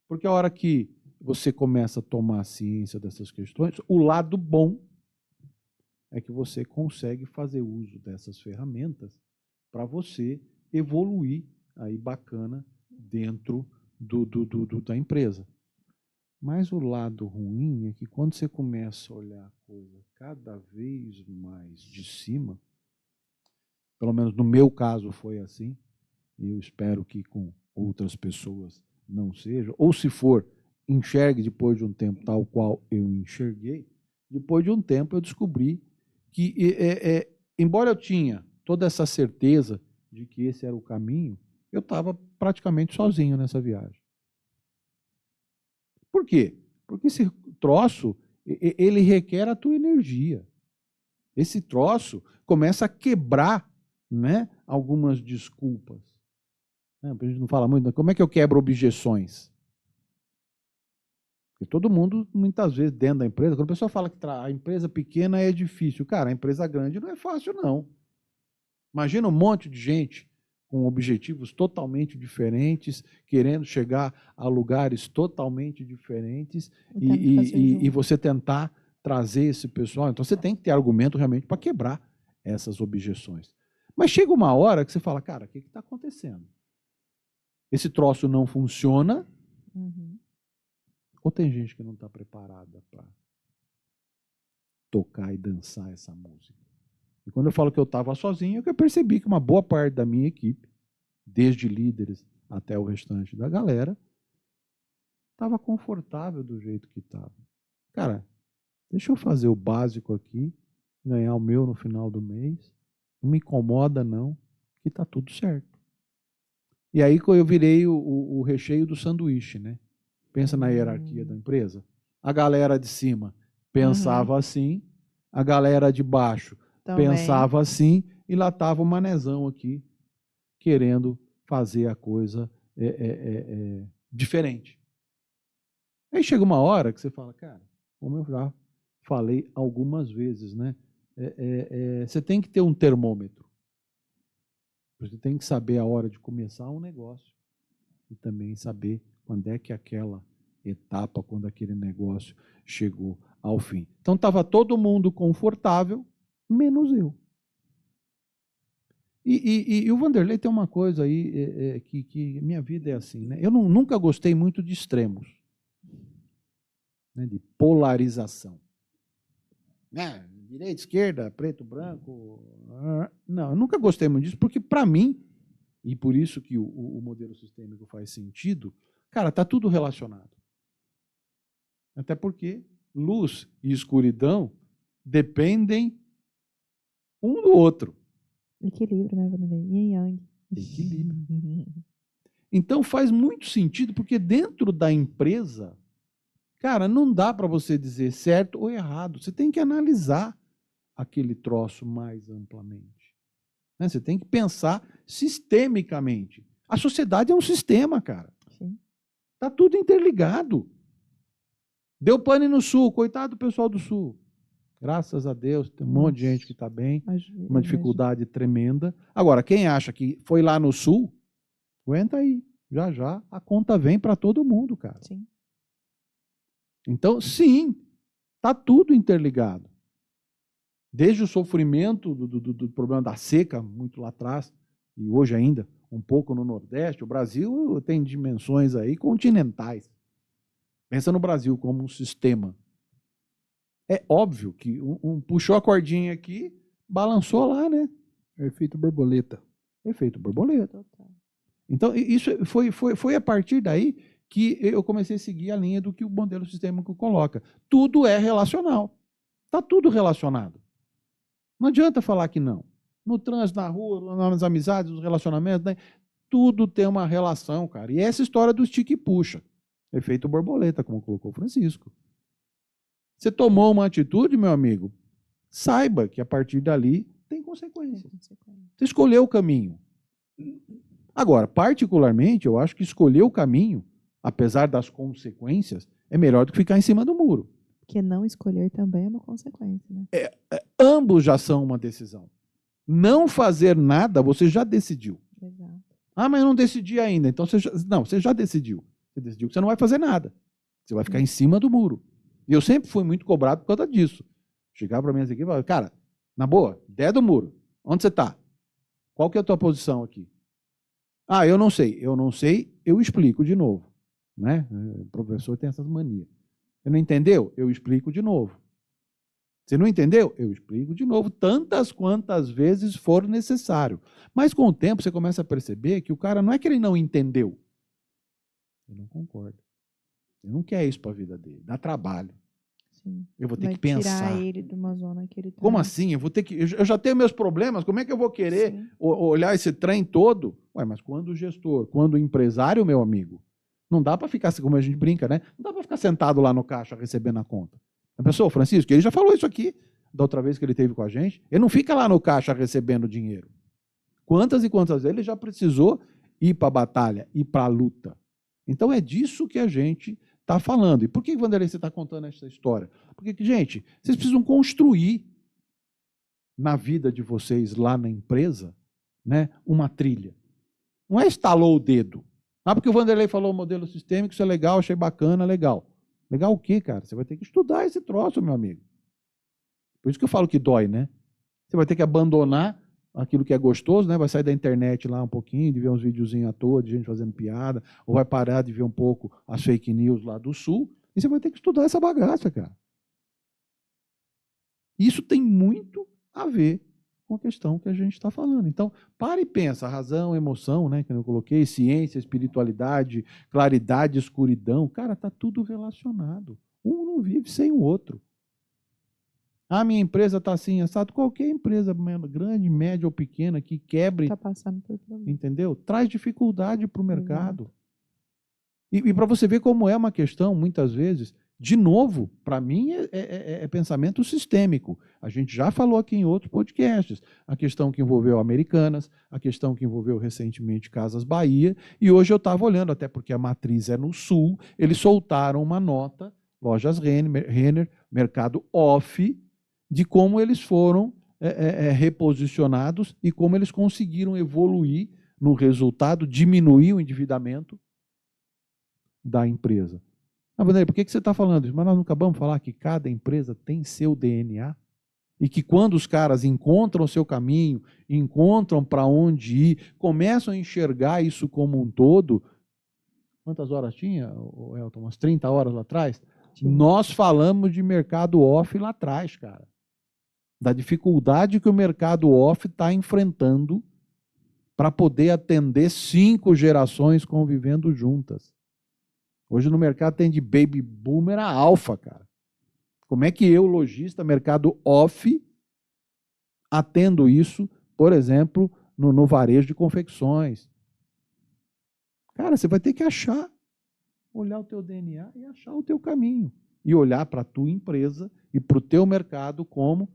Porque a hora que você começa a tomar ciência dessas questões, o lado bom é que você consegue fazer uso dessas ferramentas para você evoluir aí bacana dentro da empresa. Mas o lado ruim é que quando você começa a olhar a coisa cada vez mais de cima, pelo menos no meu caso foi assim, e eu espero que com outras pessoas não seja, ou se for, enxergue depois de um tempo tal qual eu enxerguei, depois de um tempo eu descobri que, embora eu tinha toda essa certeza de que esse era o caminho, eu estava praticamente sozinho nessa viagem. Por quê? Porque esse troço, ele requer a tua energia. Esse troço começa a quebrar, né, algumas desculpas. A gente não fala muito, como é que eu quebro objeções? Porque todo mundo, muitas vezes, dentro da empresa, quando a pessoa fala que a empresa pequena é difícil, cara, a empresa grande não é fácil, não. Imagina um monte de gente com objetivos totalmente diferentes, querendo chegar a lugares totalmente diferentes, e você tentar trazer esse pessoal. Então, você tem que ter argumento realmente para quebrar essas objeções. Mas chega uma hora que você fala, cara, o que está acontecendo? Esse troço não funciona, ou tem gente que não está preparada para tocar e dançar essa música? E quando eu falo que eu estava sozinho, é que eu percebi que uma boa parte da minha equipe, desde líderes até o restante da galera, estava confortável do jeito que estava. Cara, deixa eu fazer o básico aqui, ganhar o meu no final do mês, não me incomoda não, que está tudo certo. E aí eu virei o recheio do sanduíche, né? Pensa na hierarquia da empresa. A galera de cima pensava assim, a galera de baixo também pensava assim, e lá estava o manezão aqui, querendo fazer a coisa diferente. Aí chega uma hora que você fala, cara, como eu já falei algumas vezes, né? Você tem que ter um termômetro. Você tem que saber a hora de começar um negócio e também saber quando é que aquela etapa, quando aquele negócio chegou ao fim. Então estava todo mundo confortável, menos eu. E o Vanderlei tem uma coisa aí, que minha vida é assim, né? Eu nunca gostei muito de extremos, né? De polarização. Direita, esquerda, preto, branco. Não, eu nunca gostei muito disso, porque para mim, e por isso que o modelo sistêmico faz sentido, cara, está tudo relacionado. Até porque luz e escuridão dependem um do outro. Equilíbrio, né, Vanderlei? Yin e Yang. Equilíbrio. Então faz muito sentido, porque dentro da empresa, cara, não dá para você dizer certo ou errado. Você tem que analisar aquele troço mais amplamente. Né? Você tem que pensar sistemicamente. A sociedade é um sistema, cara. Está tudo interligado. Deu pane no Sul, coitado do pessoal do Sul. Graças a Deus, tem um monte de gente que está bem, uma dificuldade tremenda. Agora, quem acha que foi lá no Sul, aguenta aí. Já já a conta vem para todo mundo, cara. Sim. Então, sim, está tudo interligado. Desde o sofrimento do problema da seca, muito lá atrás, e hoje ainda, um pouco no Nordeste, o Brasil tem dimensões aí continentais. Pensa no Brasil como um sistema. É óbvio que puxou a cordinha aqui, balançou lá, né? Efeito borboleta. Efeito borboleta. Então, isso foi a partir daí que eu comecei a seguir a linha do que o modelo sistêmico coloca. Tudo é relacional. Está tudo relacionado. Não adianta falar que não. No trânsito, na rua, nas amizades, nos relacionamentos, né? Tudo tem uma relação, cara. E essa história do estica e puxa. Efeito borboleta, como colocou o Francisco. Você tomou uma atitude, meu amigo, saiba que a partir dali tem consequência. Você escolheu o caminho. Agora, particularmente, eu acho que escolher o caminho, apesar das consequências, é melhor do que ficar em cima do muro. Porque não escolher também é uma consequência, né? Ambos já são uma decisão. Não fazer nada, você já decidiu. Exato. Ah, mas eu não decidi ainda. Então, você já decidiu. Você decidiu que você não vai fazer nada. Você vai ficar em cima do muro. E eu sempre fui muito cobrado por causa disso. Chegava para mim aqui e falava, cara, na boa, ideia do muro. Onde você está? Qual que é a tua posição aqui? Ah, eu não sei. Eu não sei, eu explico de novo. Né? O professor tem essas manias. Você não entendeu? Eu explico de novo. Você não entendeu? Eu explico de novo, tantas quantas vezes for necessário. Mas com o tempo você começa a perceber que o cara não é que ele não entendeu. Ele não concorda. Ele não quer isso para a vida dele. Dá trabalho. Sim. Eu vou ter Vai que pensar. tirar ele de uma zona que ele tá. Como assim? Eu já tenho meus problemas, como é que eu vou querer Sim. olhar esse trem todo? Ué, mas quando o gestor, quando o empresário, meu amigo, não dá para ficar, como a gente brinca, né? Não dá para ficar sentado lá no caixa recebendo a conta. A pessoa, Francisco, ele já falou isso aqui da outra vez que ele esteve com a gente. Ele não fica lá no caixa recebendo dinheiro. Quantas e quantas vezes ele já precisou ir para a batalha, ir para a luta. Então é disso que a gente está falando. E por que, Vanderlei, você está contando essa história? Porque, gente, vocês precisam construir na vida de vocês lá na empresa, né, uma trilha. Não é estalou o dedo. Ah, porque o Vanderlei falou modelo sistêmico, isso é legal, achei bacana, legal. Legal o quê, cara? Você vai ter que estudar esse troço, meu amigo. Por isso que eu falo que dói, né? Você vai ter que abandonar aquilo que é gostoso, né? Vai sair da internet lá um pouquinho, de ver uns videozinhos à toa, de gente fazendo piada, ou vai parar de ver um pouco as fake news lá do Sul, e você vai ter que estudar essa bagaça, cara. Isso tem muito a ver com a questão que a gente está falando. Então, para e pensa, razão, emoção, né, que eu coloquei, ciência, espiritualidade, claridade, escuridão, cara, está tudo relacionado. Um não vive sem o outro. A minha empresa está assim, assado. Qualquer empresa, grande, média ou pequena, que quebre, Está passando por problema. entendeu? Traz dificuldade para o mercado. E para você ver como é uma questão, muitas vezes, de novo, para mim é pensamento sistêmico. A gente já falou aqui em outros podcasts. A questão que envolveu Americanas, a questão que envolveu recentemente Casas Bahia, e hoje eu estava olhando, até porque a matriz é no Sul, eles soltaram uma nota, Lojas Renner, mercado off, de como eles foram reposicionados e como eles conseguiram evoluir no resultado, diminuir o endividamento da empresa. Ah, Vanderlei, por que você está falando isso? Mas nós não acabamos de falar que cada empresa tem seu DNA e que quando os caras encontram o seu caminho, encontram para onde ir, começam a enxergar isso como um todo. Quantas horas tinha, Elton? Umas 30 horas lá atrás? Sim. Nós falamos de mercado off lá atrás, cara. Da dificuldade que o mercado off está enfrentando para poder atender 5 gerações convivendo juntas. Hoje no mercado tem de baby boomer a alfa, cara. Como é que eu, lojista, mercado off, atendo isso, por exemplo, no varejo de confecções? Cara, você vai ter que olhar o teu DNA e achar o teu caminho. E olhar para a tua empresa e para o teu mercado como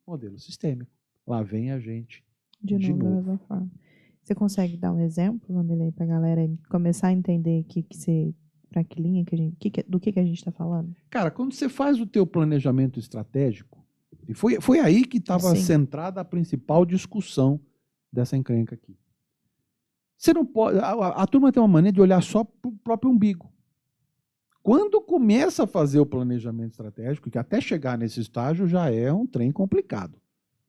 modelo sistêmico. Lá vem a gente de novo. Da mesma forma. Você consegue dar um exemplo, Vanderlei, para a galera começar a entender para que linha do que a gente está falando? Cara, quando você faz o teu planejamento estratégico, e foi aí que estava centrada a principal discussão dessa encrenca aqui. Você não pode. A turma tem uma maneira de olhar só para o próprio umbigo. Quando começa a fazer o planejamento estratégico, que até chegar nesse estágio já é um trem complicado,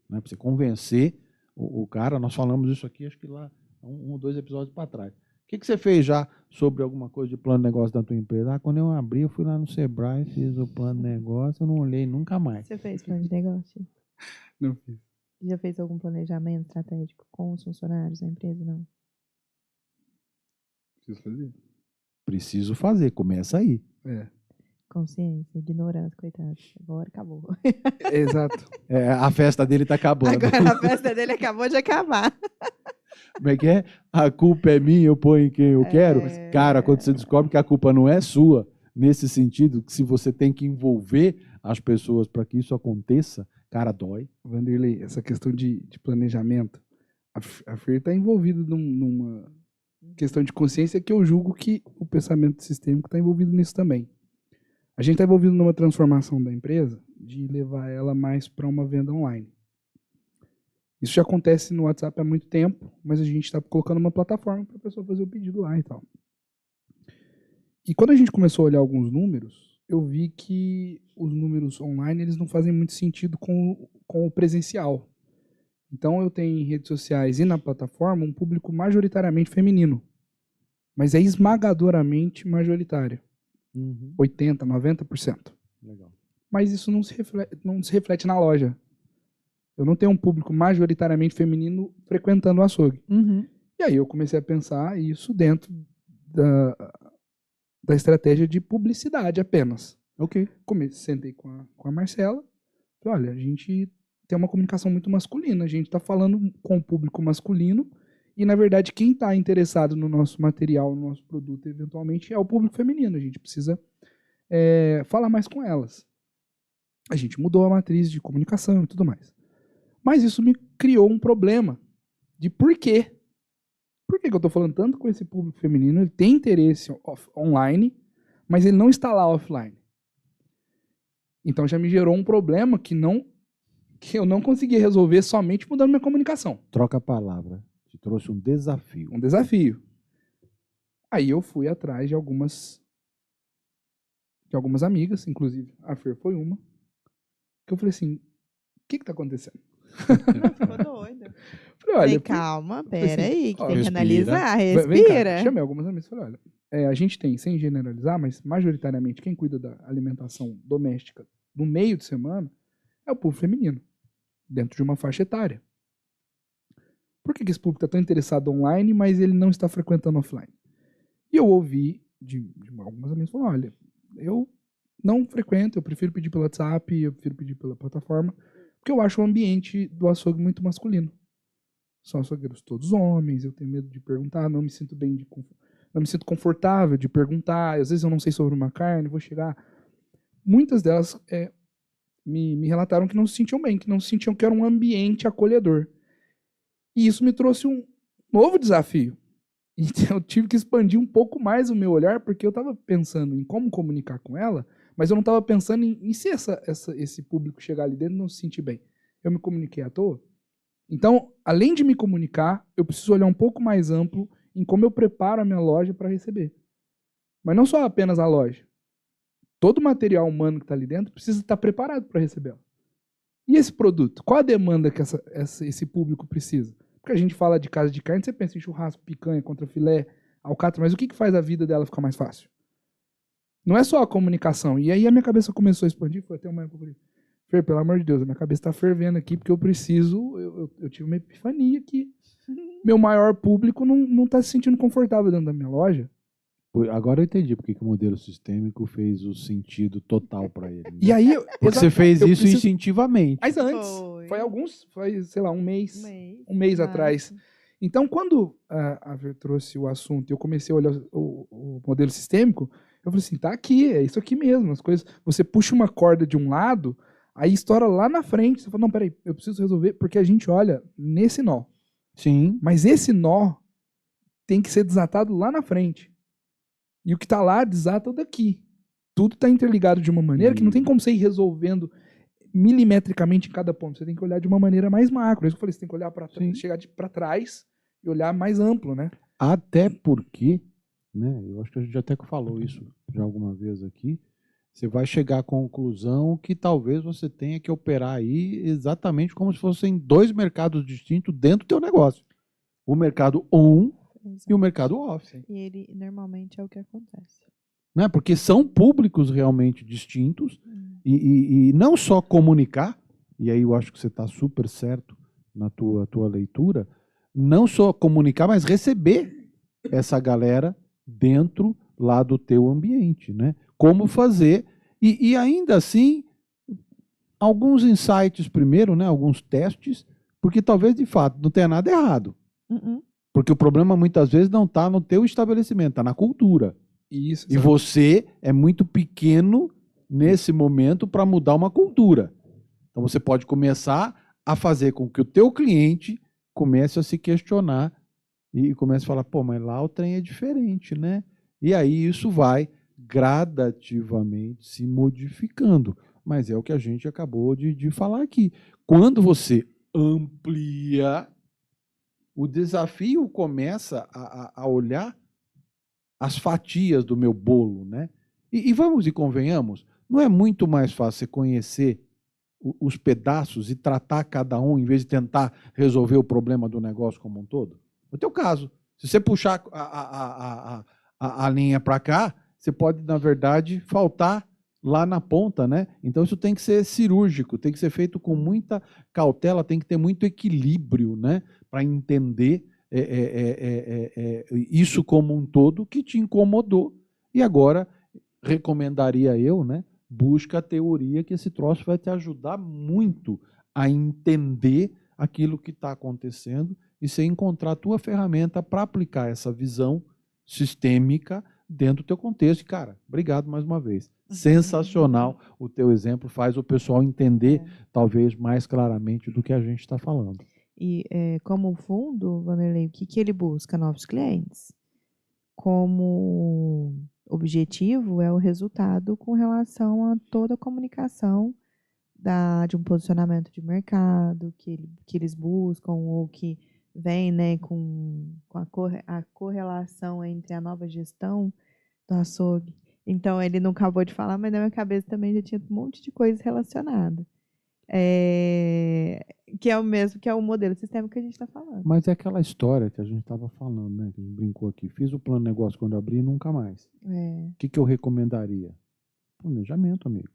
né? Para você convencer o cara, nós falamos isso aqui, acho que lá, 1 ou 2 episódios para trás. O que você fez já sobre alguma coisa de plano de negócio da tua empresa? Quando eu abri, eu fui lá no Sebrae, fiz o plano de negócio, eu não olhei nunca mais. Você fez plano de negócio? Não fiz. Já fez algum planejamento estratégico com os funcionários da empresa? Não. Preciso fazer. Preciso fazer, começa aí. Consciência, ignorância, coitado. Agora acabou. Exato. A festa dele está acabando. Agora a festa dele acabou de acabar. Como é que é? A culpa é minha, eu ponho em quem eu quero. Cara, quando você descobre que a culpa não é sua, nesse sentido, que se você tem que envolver as pessoas para que isso aconteça, cara, dói. Vanderlei, essa questão de planejamento, a Fer está envolvida numa questão de consciência que eu julgo que o pensamento sistêmico está envolvido nisso também. A gente está envolvido numa transformação da empresa de levar ela mais para uma venda online. Isso já acontece no WhatsApp há muito tempo, mas a gente está colocando uma plataforma para a pessoa fazer o pedido lá e tal. E quando a gente começou a olhar alguns números, eu vi que os números online eles não fazem muito sentido com o presencial. Então eu tenho em redes sociais e na plataforma um público majoritariamente feminino, mas é esmagadoramente majoritário. Uhum. 80%, 90%. Legal. Mas isso não se reflete na loja. Eu não tenho um público majoritariamente feminino frequentando o açougue. Uhum. E aí eu comecei a pensar isso dentro da estratégia de publicidade apenas. Ok. Sentei com a Marcela, falei, olha, a gente tem uma comunicação muito masculina, a gente está falando com o público masculino e, na verdade, quem está interessado no nosso material, no nosso produto, eventualmente, é o público feminino. A gente precisa falar mais com elas. A gente mudou a matriz de comunicação e tudo mais. Mas isso me criou um problema de por quê. Por que eu estou falando tanto com esse público feminino? Ele tem interesse online, mas ele não está lá offline. Então já me gerou um problema que eu não consegui resolver somente mudando minha comunicação. Troca a palavra. Te trouxe um desafio. Um desafio. Aí eu fui atrás de algumas amigas, inclusive a Fer foi uma, que eu falei assim, o que está acontecendo? Ficou doido. Falei, olha, Calma, falei assim, peraí, que tem que respira. analisar, Vem respira. cá, chamei algumas amigas e falei, olha, a gente tem, sem generalizar, mas majoritariamente quem cuida da alimentação doméstica no meio de semana é o público feminino, dentro de uma faixa etária. Por que esse público está tão interessado online, mas ele não está frequentando offline? E eu ouvi de algumas amigas falando, olha, eu não frequento, eu prefiro pedir pelo WhatsApp, eu prefiro pedir pela plataforma, porque eu acho o ambiente do açougue muito masculino. São açougueiros todos homens, eu tenho medo de perguntar, não me sinto não me sinto confortável de perguntar, às vezes eu não sei sobre uma carne, vou chegar. Muitas delas me relataram que não se sentiam bem, que não se sentiam que era um ambiente acolhedor. E isso me trouxe um novo desafio. Então eu tive que expandir um pouco mais o meu olhar, porque eu estava pensando em como comunicar com ela, mas eu não estava pensando em se esse público chegar ali dentro e não se sentir bem. Eu me comuniquei à toa. Então, além de me comunicar, eu preciso olhar um pouco mais amplo em como eu preparo a minha loja para receber. Mas não só apenas a loja. Todo o material humano que está ali dentro precisa estar preparado para recebê-la. E esse produto? Qual a demanda que esse público precisa? Porque a gente fala de casa de carne, você pensa em churrasco, picanha, contrafilé, alcatra, mas o que faz a vida dela ficar mais fácil? Não é só a comunicação. E aí a minha cabeça começou a expandir, foi até uma época que eu falei, Fer, pelo amor de Deus, a minha cabeça está fervendo aqui, porque eu preciso, eu tive uma epifania que meu maior público não está se sentindo confortável dentro da minha loja. Agora eu entendi porque que o modelo sistêmico fez o sentido total para ele. Né? E aí, porque você fez isso instintivamente. Mas antes, foi, sei lá, um mês atrás. Então, quando a Ver trouxe o assunto e eu comecei a olhar o modelo sistêmico, eu falei assim, tá aqui, é isso aqui mesmo. As coisas, você puxa uma corda de um lado, aí estoura lá na frente. Você fala, não, peraí, eu preciso resolver, porque a gente olha nesse nó. Sim. Mas esse nó tem que ser desatado lá na frente. E o que está lá desata o daqui. Tudo está interligado de uma maneira que não tem como você ir resolvendo milimetricamente em cada ponto. Você tem que olhar de uma maneira mais macro. É isso que eu falei, você tem que olhar para trás, chegar para trás e olhar mais amplo, né? Até porque, né, eu acho que a gente até falou isso já alguma vez aqui, você vai chegar à conclusão que talvez você tenha que operar aí exatamente como se fossem dois mercados distintos dentro do teu negócio. O mercado on e o mercado off. E ele normalmente é o que acontece. Né? Porque são públicos realmente distintos e não só comunicar, e aí eu acho que você está super certo na tua leitura, não só comunicar, mas receber essa galera dentro lá do teu ambiente, né? Como fazer, e ainda assim, alguns insights primeiro, né? Alguns testes, porque talvez de fato não tenha nada errado. Porque o problema muitas vezes não está no teu estabelecimento, está na cultura. Isso, e você é muito pequeno nesse momento para mudar uma cultura. Então você pode começar a fazer com que o teu cliente comece a se questionar e comece a falar, pô, mas lá o trem é diferente, né? E aí isso vai gradativamente se modificando. Mas é o que a gente acabou de falar aqui. Quando você amplia, o desafio começa a olhar as fatias do meu bolo, né? E vamos e convenhamos, não é muito mais fácil você conhecer os pedaços e tratar cada um em vez de tentar resolver o problema do negócio como um todo? No teu caso, se você puxar a linha para cá, você pode, na verdade, faltar lá na ponta, né? Então isso tem que ser cirúrgico, tem que ser feito com muita cautela, tem que ter muito equilíbrio, né? Para entender isso como um todo que te incomodou. E agora, recomendaria eu, né? Busca a teoria, que esse troço vai te ajudar muito a entender aquilo que está acontecendo e você encontrar a tua ferramenta para aplicar essa visão sistêmica dentro do teu contexto. E, cara, obrigado mais uma vez. Sensacional o teu exemplo, faz o pessoal entender talvez mais claramente do que a gente está falando. E como fundo, Vanderlei, o que ele busca? Novos clientes. Como objetivo é o resultado com relação a toda a comunicação de um posicionamento de mercado que eles buscam ou que vem, né, com a correlação entre a nova gestão do açougue. Então, ele não acabou de falar, mas na minha cabeça também já tinha um monte de coisa relacionada. Que é o mesmo, que é o modelo sistêmico que a gente está falando. Mas é aquela história que a gente estava falando, né? Que a gente brincou aqui. Fiz o plano de negócio quando eu abri e nunca mais. O que eu recomendaria? Planejamento, amigo.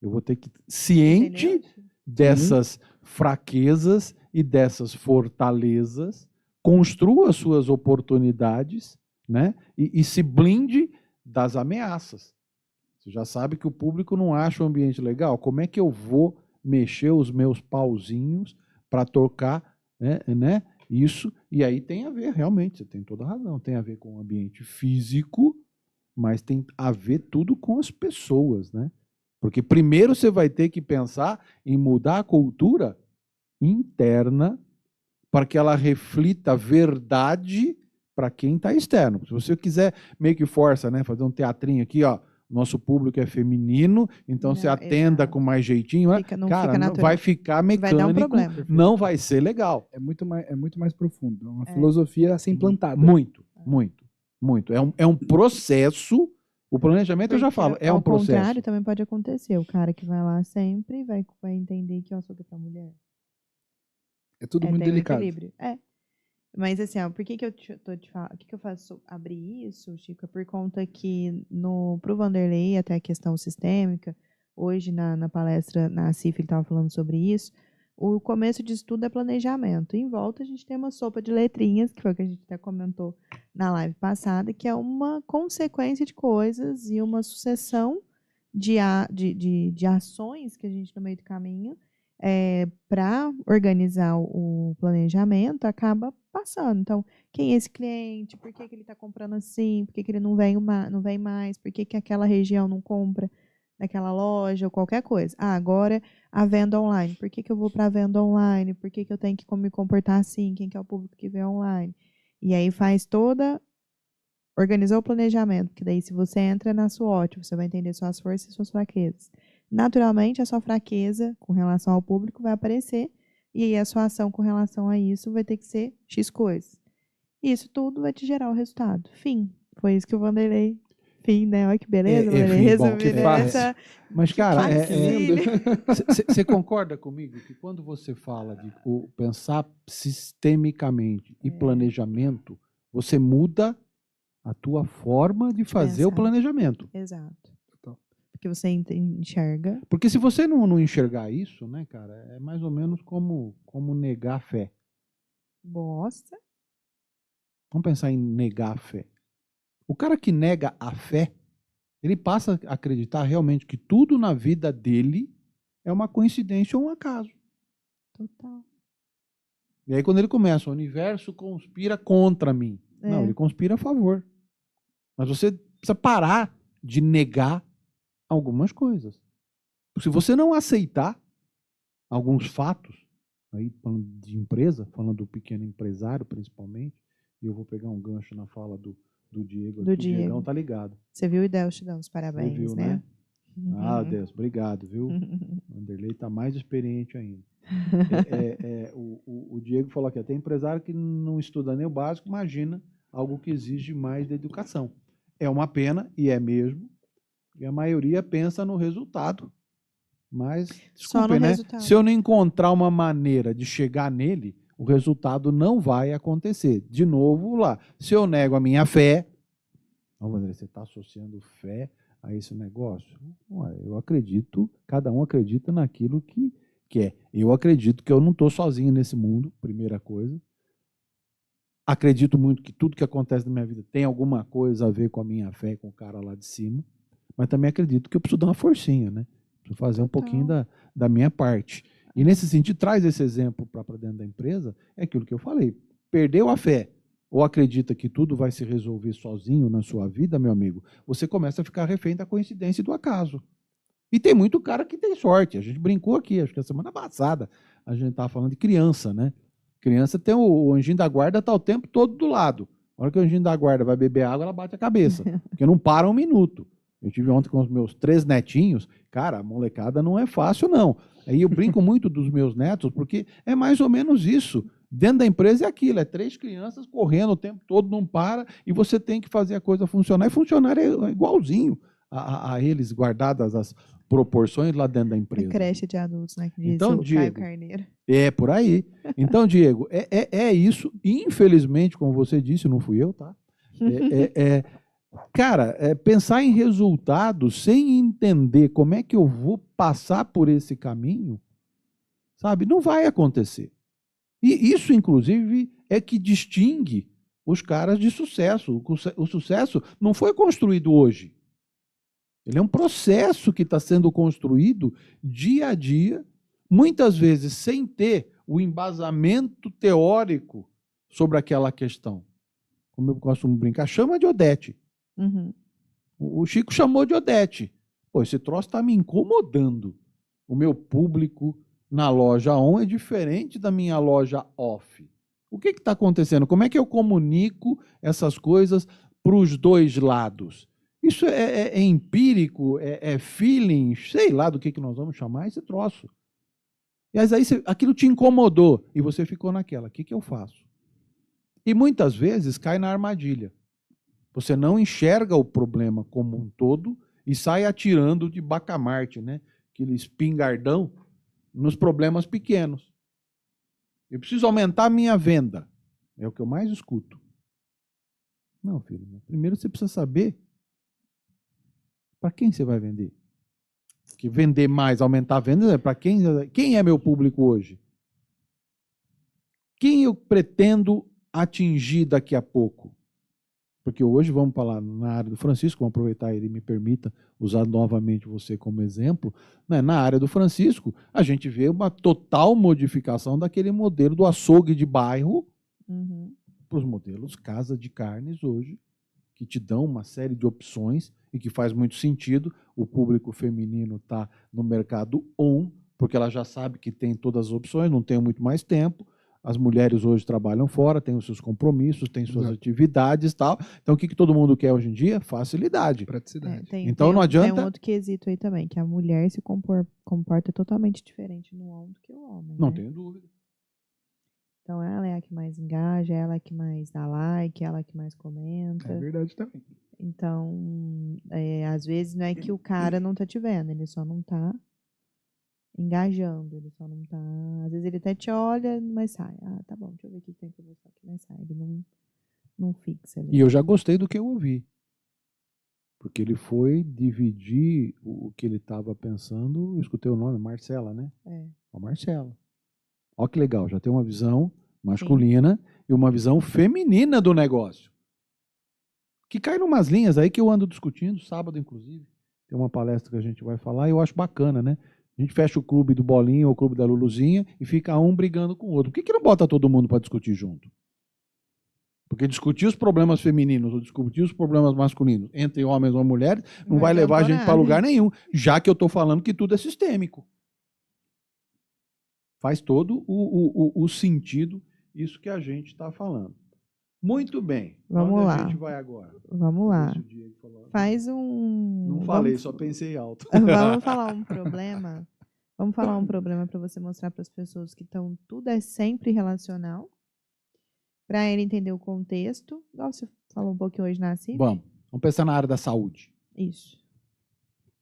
Eu vou ter que, ciente dessas fraquezas e dessas fortalezas, construa suas oportunidades, né? E se blinde das ameaças. Você já sabe que o público não acha o ambiente legal. Como é que eu vou mexer os meus pauzinhos para tocar, né? Isso? E aí tem a ver, realmente, você tem toda a razão. Tem a ver com o ambiente físico, mas tem a ver tudo com as pessoas, né? Porque primeiro você vai ter que pensar em mudar a cultura interna para que ela reflita a verdade para quem está externo. Se você quiser meio que força, né, fazer um teatrinho aqui, ó, nosso público é feminino, então você atenda com mais jeitinho, cara, não vai ficar mecânico, vai dar um problema. Não vai ser legal. É muito mais profundo, é uma filosofia a ser implantada. Muito. É um processo. O planejamento, eu já falo, é um processo. Ao contrário, também pode acontecer. O cara que vai lá sempre vai entender que o açougue é para mulher. É tudo muito delicado. Mas assim, ó, por que eu tô te falando? O que eu faço abrir isso, Chico? É por conta que pro Vanderlei, até a questão sistêmica, hoje na palestra, na CIF, ele estava falando sobre isso. O começo disso tudo é planejamento. Em volta a gente tem uma sopa de letrinhas, que foi o que a gente até comentou na live passada, que é uma consequência de coisas e uma sucessão de ações que a gente, no meio do caminho, para organizar o planejamento, acaba passando. Então, quem é esse cliente? Por que ele está comprando assim? Por que ele não vem mais? Por que aquela região não compra naquela loja ou qualquer coisa? Agora a venda online. Por que eu vou para a venda online? Por que eu tenho que me comportar assim? Quem que é o público que vê online? E aí organizou o planejamento, porque daí se você entra na SWOT, você vai entender suas forças e suas fraquezas. Naturalmente, a sua fraqueza com relação ao público vai aparecer, e aí a sua ação com relação a isso vai ter que ser X coisas. Isso tudo vai te gerar o resultado. Fim. Foi isso que o Vanderlei... Fim, né? Olha que beleza, Vanderlei. Resumindo essa... Mas, cara, você concorda comigo que quando você fala de pensar sistemicamente e planejamento, você muda a tua forma de fazer o planejamento. Exato. Porque você enxerga. Porque se você não enxergar isso, né, cara, é mais ou menos como negar a fé. Nossa. Vamos pensar em negar a fé. O cara que nega a fé, ele passa a acreditar realmente que tudo na vida dele é uma coincidência ou um acaso. Total. E aí quando ele começa, o universo conspira contra mim. Não, ele conspira a favor. Mas você precisa parar de negar algumas coisas. Se você não aceitar alguns fatos, aí falando de empresa, falando do pequeno empresário principalmente, e eu vou pegar um gancho na fala do Diego. O Diegão tá ligado. Você viu o Deus te dando os parabéns, viu, né? Ah, Deus, obrigado, viu? O Vanderlei tá mais experiente ainda. O Diego falou aqui, tem empresário que não estuda nem o básico, imagina algo que exige mais da educação. É uma pena, e é mesmo, e a maioria pensa no resultado. Mas, desculpe, né? Resultado. Se eu não encontrar uma maneira de chegar nele, o resultado não vai acontecer. De novo lá, se eu nego a minha fé, Não, Vanderlei, você está associando fé a esse negócio? Ué, eu acredito, cada um acredita naquilo que quer. Eu acredito que eu não estou sozinho nesse mundo, primeira coisa. Acredito muito que tudo que acontece na minha vida tem alguma coisa a ver com a minha fé, com o cara lá de cima. Mas também acredito que eu preciso dar uma forcinha, né? Preciso fazer um pouquinho da minha parte. E nesse sentido, traz esse exemplo para dentro da empresa, é aquilo que eu falei. Perdeu a fé, ou acredita que tudo vai se resolver sozinho na sua vida, meu amigo, você começa a ficar refém da coincidência e do acaso. E tem muito cara que tem sorte. A gente brincou aqui, acho que a semana passada, a gente estava falando de criança, né? Criança tem o anjinho da guarda, está o tempo todo do lado. Na hora que o anjinho da guarda vai beber água, ela bate a cabeça, porque não para um minuto. Eu tive ontem com os meus 3 netinhos, cara, a molecada não é fácil, não. Aí eu brinco muito dos meus netos, porque é mais ou menos isso. Dentro da empresa é aquilo, é 3 crianças correndo o tempo todo, não para, e você tem que fazer a coisa funcionar, e funcionar é igualzinho a eles, guardadas as proporções lá dentro da empresa. A creche de adultos, né? Que diz Então, o Diego, Caio Carneiro. É, por aí. Então, Diego, é isso. Infelizmente, como você disse, não fui eu, tá? Cara, pensar em resultados sem entender como é que eu vou passar por esse caminho, sabe? Não vai acontecer. E isso, inclusive, é que distingue os caras de sucesso. O sucesso não foi construído hoje. Ele é um processo que está sendo construído dia a dia, muitas vezes sem ter o embasamento teórico sobre aquela questão. Como eu costumo brincar, chama de Odete. Uhum. O Chico chamou de Odete. Pô, esse troço está me incomodando. O meu público na loja on é diferente da minha loja off. O que está acontecendo? Como é que eu comunico essas coisas para os dois lados? Isso é empírico, é feeling, sei lá do que nós vamos chamar esse troço. E aí aquilo te incomodou e você ficou naquela, o que eu faço? E muitas vezes cai na armadilha. Você não enxerga o problema como um todo e sai atirando de bacamarte, né? Aquele espingardão nos problemas pequenos. Eu preciso aumentar a minha venda. É o que eu mais escuto. Não, filho. Primeiro você precisa saber para quem você vai vender. Porque vender mais, aumentar a venda, é para quem? Quem é meu público hoje? Quem eu pretendo atingir daqui a pouco? Porque hoje, vamos falar na área do Francisco, vamos aproveitar ele me permita usar novamente você como exemplo, né? Na área do Francisco, a gente vê uma total modificação daquele modelo do açougue de bairro para os modelos casa de carnes hoje, que te dão uma série de opções e que faz muito sentido. O público feminino está no mercado on, porque ela já sabe que tem todas as opções, não tem muito mais tempo. As mulheres hoje trabalham fora, têm os seus compromissos, têm suas atividades e tal. Então, o que todo mundo quer hoje em dia? Facilidade. Praticidade. Então, não adianta... Tem um outro quesito aí também, que a mulher se comporta totalmente diferente no on do que o homem. Não né? tenho dúvida. Então, ela é a que mais engaja, ela é a que mais dá like, ela é a que mais comenta. É verdade também. Então, às vezes não é que o cara não tá te vendo, ele só não tá engajando, ele só não tá... Às vezes ele até te olha, mas sai. Ah, tá bom, deixa eu ver o que tem pra você aqui, mas sai. Ele não fixa ali. E eu já gostei do que eu ouvi. Porque ele foi dividir o que ele estava pensando. Eu escutei o nome, Marcela, né? A Marcela. Olha que legal, já tem uma visão masculina e uma visão feminina do negócio. Que cai numas linhas aí que eu ando discutindo, sábado inclusive. Tem uma palestra que a gente vai falar e eu acho bacana, né? A gente fecha o clube do Bolinho ou o clube da Luluzinha e fica um brigando com o outro. Por que não bota todo mundo para discutir junto? Porque discutir os problemas femininos ou discutir os problemas masculinos entre homens ou mulheres não vai levar a gente para lugar nenhum, já que eu estou falando que tudo é sistêmico. Faz todo o sentido isso que a gente está falando. Muito bem. Vamos lá. A gente vai agora? Vamos lá. Faz Não falei, só pensei alto. Vamos falar um problema. Vamos falar um problema para você mostrar para as pessoas que tudo é sempre relacional. Para ele entender o contexto. Igual você falou um pouquinho hoje na CIF. Vamos pensar na área da saúde. Isso.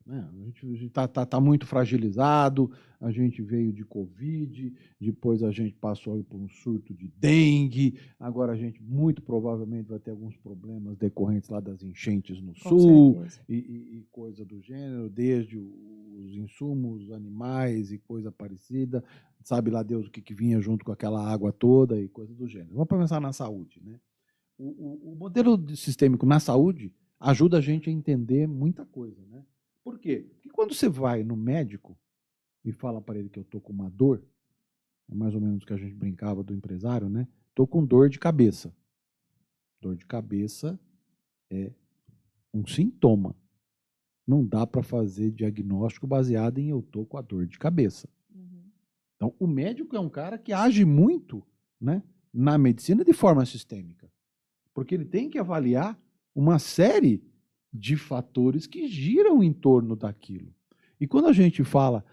né? A gente está muito fragilizado, a gente veio de Covid, depois a gente passou por um surto de dengue, agora a gente muito provavelmente vai ter alguns problemas decorrentes lá das enchentes no Com sul certeza. e coisa do gênero, desde os insumos animais e coisa parecida, sabe lá Deus o que vinha junto com aquela água toda e coisa do gênero. Vamos pensar na saúde, né? O modelo sistêmico na saúde ajuda a gente a entender muita coisa, né? Por quê? Porque quando você vai no médico e fala para ele que eu estou com uma dor, é mais ou menos o que a gente brincava do empresário, né? Estou com dor de cabeça. Dor de cabeça é um sintoma. Não dá para fazer diagnóstico baseado em eu estou com a dor de cabeça. Então, o médico é um cara que age muito, né, na medicina de forma sistêmica. Porque ele tem que avaliar uma série de fatores que giram em torno daquilo. E quando a gente fala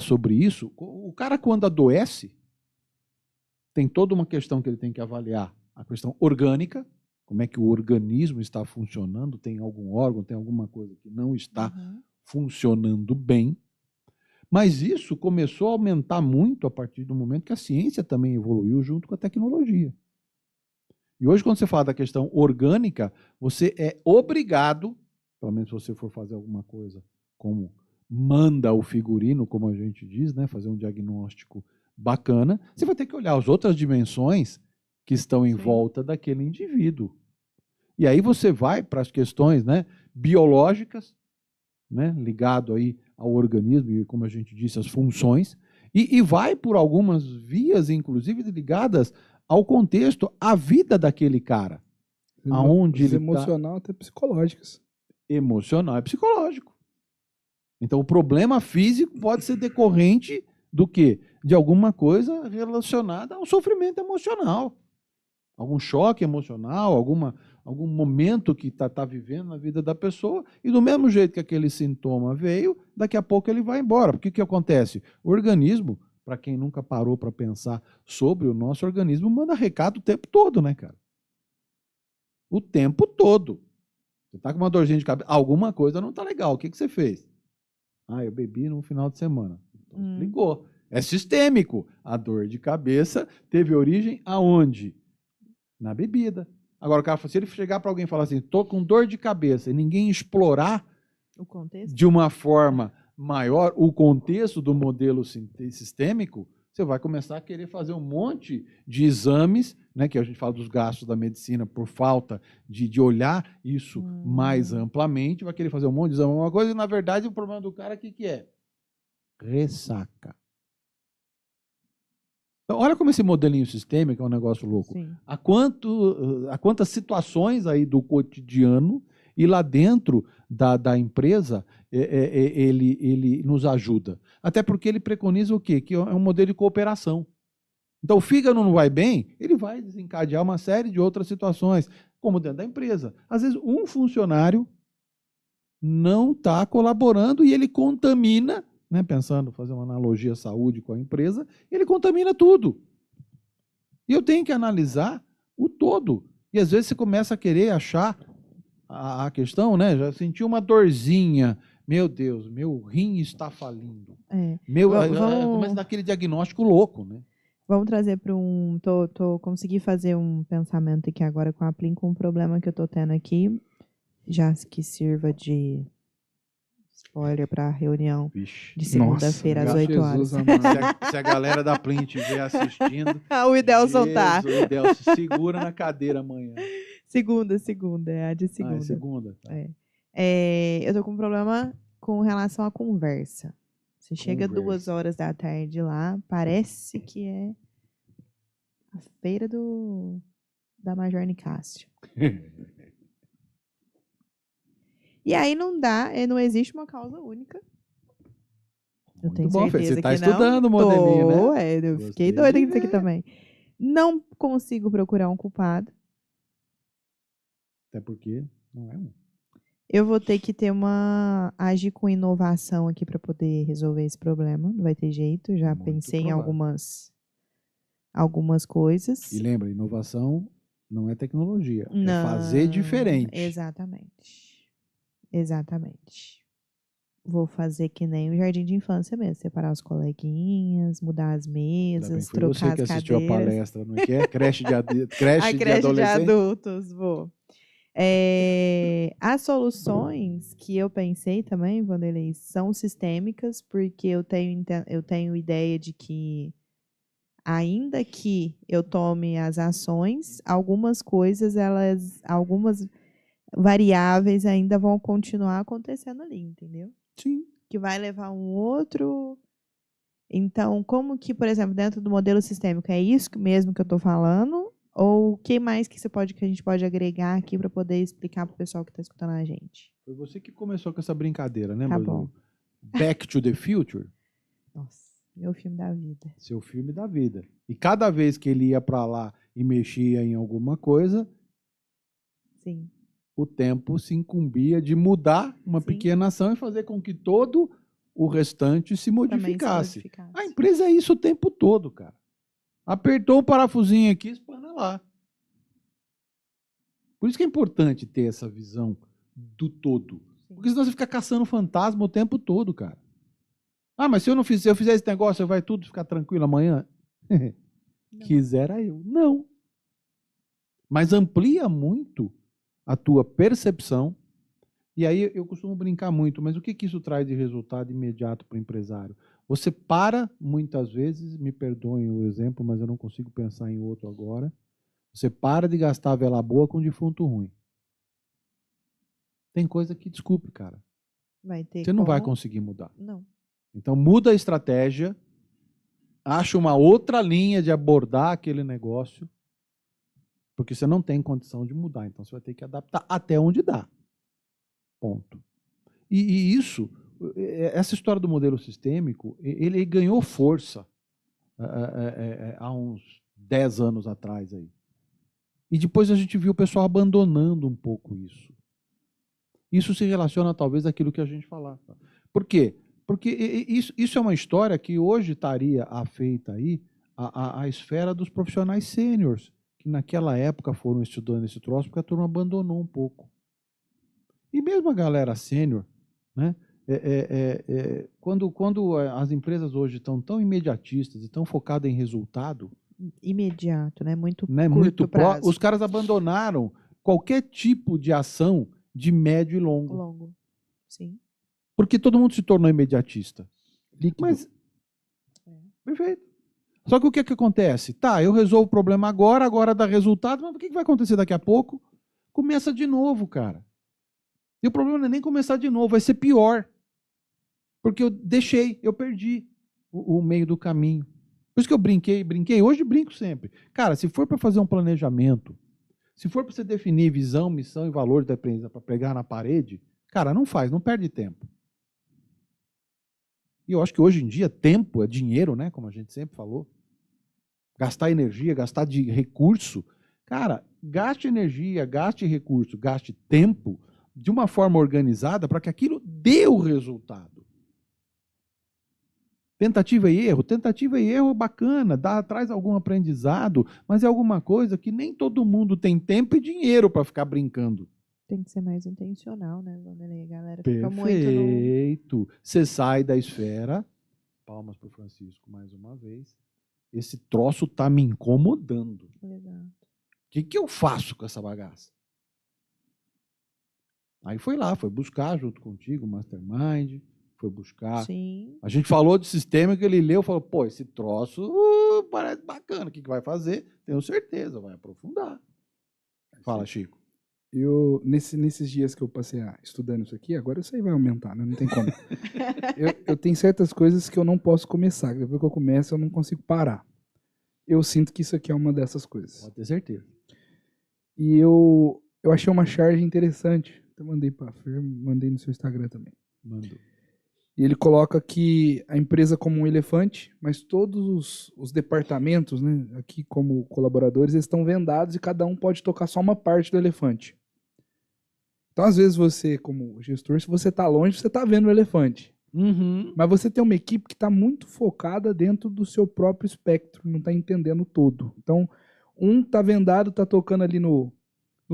sobre isso, o cara quando adoece, tem toda uma questão que ele tem que avaliar. A questão orgânica, como é que o organismo está funcionando, tem algum órgão, tem alguma coisa que não está funcionando bem. Mas isso começou a aumentar muito a partir do momento que a ciência também evoluiu junto com a tecnologia. E hoje, quando você fala da questão orgânica, você é obrigado, pelo menos se você for fazer alguma coisa como manda o figurino, como a gente diz, né, fazer um diagnóstico bacana, você vai ter que olhar as outras dimensões que estão em volta daquele indivíduo. E aí você vai para as questões, né, biológicas, né, ligado aí ao organismo e, como a gente disse, as funções, e vai por algumas vias, inclusive, ligadas ao contexto, à vida daquele cara. Aonde ele emocional até psicológicas. Emocional e psicológico. Então, o problema físico pode ser decorrente do quê? De alguma coisa relacionada ao sofrimento emocional. Algum choque emocional, algum momento que está vivendo na vida da pessoa, e do mesmo jeito que aquele sintoma veio, daqui a pouco ele vai embora. Porque o que acontece? O organismo, para quem nunca parou para pensar sobre o nosso organismo, manda recado o tempo todo, né, cara? O tempo todo. Você está com uma dorzinha de cabeça, alguma coisa não está legal. O que você fez? Ah, eu bebi no final de semana. Então, explicou. É sistêmico. A dor de cabeça teve origem aonde? Na bebida. Agora, o cara, se ele chegar para alguém e falar assim, estou com dor de cabeça, e ninguém explorar o contexto de uma forma maior o contexto do modelo sistêmico, você vai começar a querer fazer um monte de exames, né, que a gente fala dos gastos da medicina por falta de olhar isso mais amplamente, vai querer fazer um monte de exame, uma coisa, e na verdade o problema do cara, o que é? Ressaca. Então, olha como esse modelinho sistêmico é um negócio louco. Há quantas situações aí do cotidiano e lá dentro da empresa ele nos ajuda. Até porque ele preconiza o quê? Que é um modelo de cooperação. Então, o fígado não vai bem, ele vai desencadear uma série de outras situações, como dentro da empresa. Às vezes, um funcionário não está colaborando e ele contamina, né, pensando, fazer uma analogia à saúde com a empresa, ele contamina tudo. E eu tenho que analisar o todo. E às vezes você começa a querer achar a questão, né? Já senti uma dorzinha. Meu Deus, meu rim está falindo. Começa daquele diagnóstico louco, né? Vamos trazer para um... Consegui fazer um pensamento aqui agora com um problema que eu estou tendo aqui, já que sirva de spoiler para a reunião de segunda-feira às 8 horas. Se a galera da Plint estiver assistindo... o Idelson tá. O Idelson, segura na cadeira amanhã. Segunda, é a de segunda. É segunda. Tá. Eu tô com um problema com relação à conversa. Você chega 2 horas da tarde lá, parece que é a feira da Major Nicásio. E aí não existe uma causa única. Eu tenho certeza você está que estudando o modelinho, né? Eu fiquei doida com isso aqui também. Não consigo procurar um culpado. Até porque não é um. Eu vou ter que agir com inovação aqui para poder resolver esse problema. Não vai ter jeito. Já pensei em algumas coisas. E lembra, inovação não é tecnologia. É fazer diferente. Exatamente. vou fazer que nem o jardim de infância mesmo, separar os coleguinhas, mudar as Ainda bem mesas, que foi você trocar que as assistiu a cadeiras. palestra, não é que é? Creche de, A creche de creche de adolescente. adultos, vou. As soluções que eu pensei também, Vanderlei, são sistêmicas, porque eu tenho ideia de que, ainda que eu tome as ações, algumas coisas, algumas variáveis ainda vão continuar acontecendo ali, entendeu? Sim. Que vai levar um outro. Então, como que, por exemplo, dentro do modelo sistêmico, é isso mesmo que eu estou falando? Ou o que mais que a gente pode agregar aqui para poder explicar para o pessoal que está escutando a gente? Foi você que começou com essa brincadeira, né, Tá Balu? bom. Back to the Future, Nossa, meu filme da vida. seu filme da vida. E cada vez que ele ia para lá e mexia em alguma coisa, Sim. o tempo se incumbia de mudar uma Sim. pequena ação e fazer com que todo o restante se Também se modificasse. modificasse. A empresa é isso o tempo todo, cara. Apertou o parafusinho aqui, espana lá. Por isso que é importante ter essa visão do todo. Sim. Porque senão você fica caçando fantasma o tempo todo, cara. Ah, mas se eu fizer esse negócio, vai tudo ficar tranquilo amanhã? Quisera eu. Não. Mas amplia muito a tua percepção. E aí eu costumo brincar muito, mas o que isso traz de resultado imediato para o empresário? Você para, muitas vezes, me perdoem o exemplo, mas eu não consigo pensar em outro agora, você para de gastar vela boa com defunto ruim. Tem coisa que, desculpe, cara, você não vai conseguir mudar. Não. Então muda a estratégia, acha uma outra linha de abordar aquele negócio, porque você não tem condição de mudar, então você vai ter que adaptar até onde dá. Ponto. E isso, essa história do modelo sistêmico, ele ganhou força há uns 10 anos atrás aí. E depois a gente viu o pessoal abandonando um pouco isso. Isso se relaciona talvez àquilo que a gente falava. Por quê? Porque isso é uma história que hoje estaria afeita aí à esfera dos profissionais sêniores, que naquela época foram estudando esse troço, porque a turma abandonou um pouco. E mesmo a galera sênior, né? Quando as empresas hoje estão tão imediatistas e tão focadas em resultado, Imediato, né? Muito muito prazo. os caras abandonaram qualquer tipo de ação de médio e longo. Longo. Sim. Porque todo mundo se tornou imediatista. Líquido. Mas, perfeito. Só que o que acontece? Tá, eu resolvo o problema agora dá resultado, mas o que vai acontecer daqui a pouco? Começa de novo, cara. E o problema não é nem começar de novo, vai ser pior. Porque eu perdi o meio do caminho. Por isso que eu brinquei, hoje brinco sempre. Cara, se for para fazer um planejamento, se for para você definir visão, missão e valor da empresa para pegar na parede, cara, não faz, não perde tempo. E eu acho que hoje em dia tempo é dinheiro, né? Como a gente sempre falou. Gastar energia, gastar de recurso. Cara, gaste energia, gaste recurso, gaste tempo de uma forma organizada para que aquilo dê o resultado. Tentativa e erro é bacana, traz algum aprendizado, mas é alguma coisa que nem todo mundo tem tempo e dinheiro para ficar brincando. Tem que ser mais intencional, né, Vanderlei? A galera Perfeito. fica muito no... Você sai da esfera, palmas para o Francisco mais uma vez, esse troço tá me incomodando. Exato. O que eu faço com essa bagaça? Aí foi buscar junto contigo o Mastermind, foi buscar. Sim. A gente falou de sistema que ele leu, falou, pô, esse troço parece bacana, o que vai fazer? Tenho certeza, vai aprofundar. Fala, Chico. Nesses dias que eu passei estudando isso aqui, agora isso aí vai aumentar, né? Não tem como. eu tenho certas coisas que eu não posso começar, depois que eu começo eu não consigo parar. Eu sinto que isso aqui é uma dessas coisas. Pode ter certeza. E eu achei uma charge interessante, eu mandei para a firma, mandei no seu Instagram também. Mandou. E ele coloca que a empresa como um elefante, mas todos os departamentos, né, aqui como colaboradores, eles estão vendados e cada um pode tocar só uma parte do elefante. Então, às vezes, você, como gestor, se você está longe, você está vendo o elefante. Uhum. Mas você tem uma equipe que está muito focada dentro do seu próprio espectro, não está entendendo todo. Então, um está vendado, está tocando ali no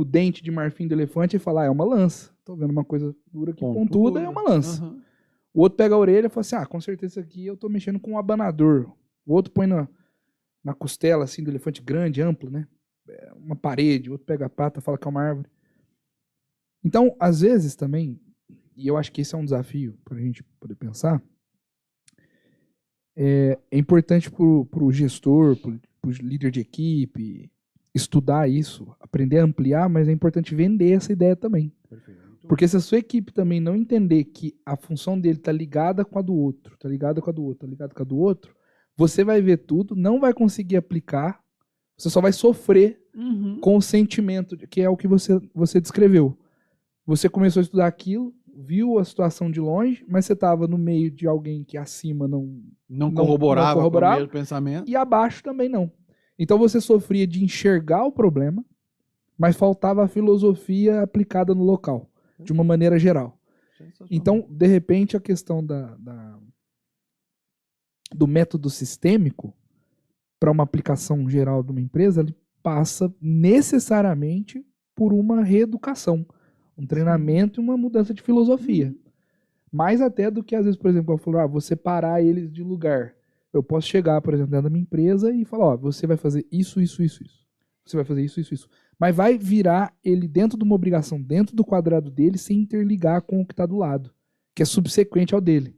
dente de marfim do elefante e fala, é uma lança. Estou vendo uma coisa dura que pontuda, é uma lança. Uhum. O outro pega a orelha e fala assim, com certeza aqui eu tô mexendo com um abanador. O outro põe na costela, assim, do elefante grande, amplo, né? Uma parede, o outro pega a pata, fala que é uma árvore. Então, às vezes também, e eu acho que esse é um desafio para a gente poder pensar, é importante para o gestor, para o líder de equipe, estudar isso, aprender a ampliar, mas é importante vender essa ideia também. Perfeito. Porque se a sua equipe também não entender que a função dele está ligada com a do outro, está ligada com a do outro, está ligada com a do outro, você vai ver tudo, não vai conseguir aplicar, você só vai sofrer com o sentimento, que é o que você descreveu. Você começou a estudar aquilo, viu a situação de longe, mas você estava no meio de alguém que acima não corroborava com o mesmo pensamento. E abaixo também não. Então você sofria de enxergar o problema, mas faltava a filosofia aplicada no local, de uma maneira geral. Então, de repente, a questão do método sistêmico para uma aplicação geral de uma empresa, ele passa necessariamente por uma reeducação, um treinamento e uma mudança de filosofia. Mais até do que, às vezes, por exemplo, eu falo, vou separar eles de lugar. Eu posso chegar, por exemplo, dentro da minha empresa e falar, você vai fazer isso, isso, isso, isso. Você vai fazer isso, isso, isso. Mas vai virar ele dentro de uma obrigação, dentro do quadrado dele, sem interligar com o que está do lado, que é subsequente ao dele.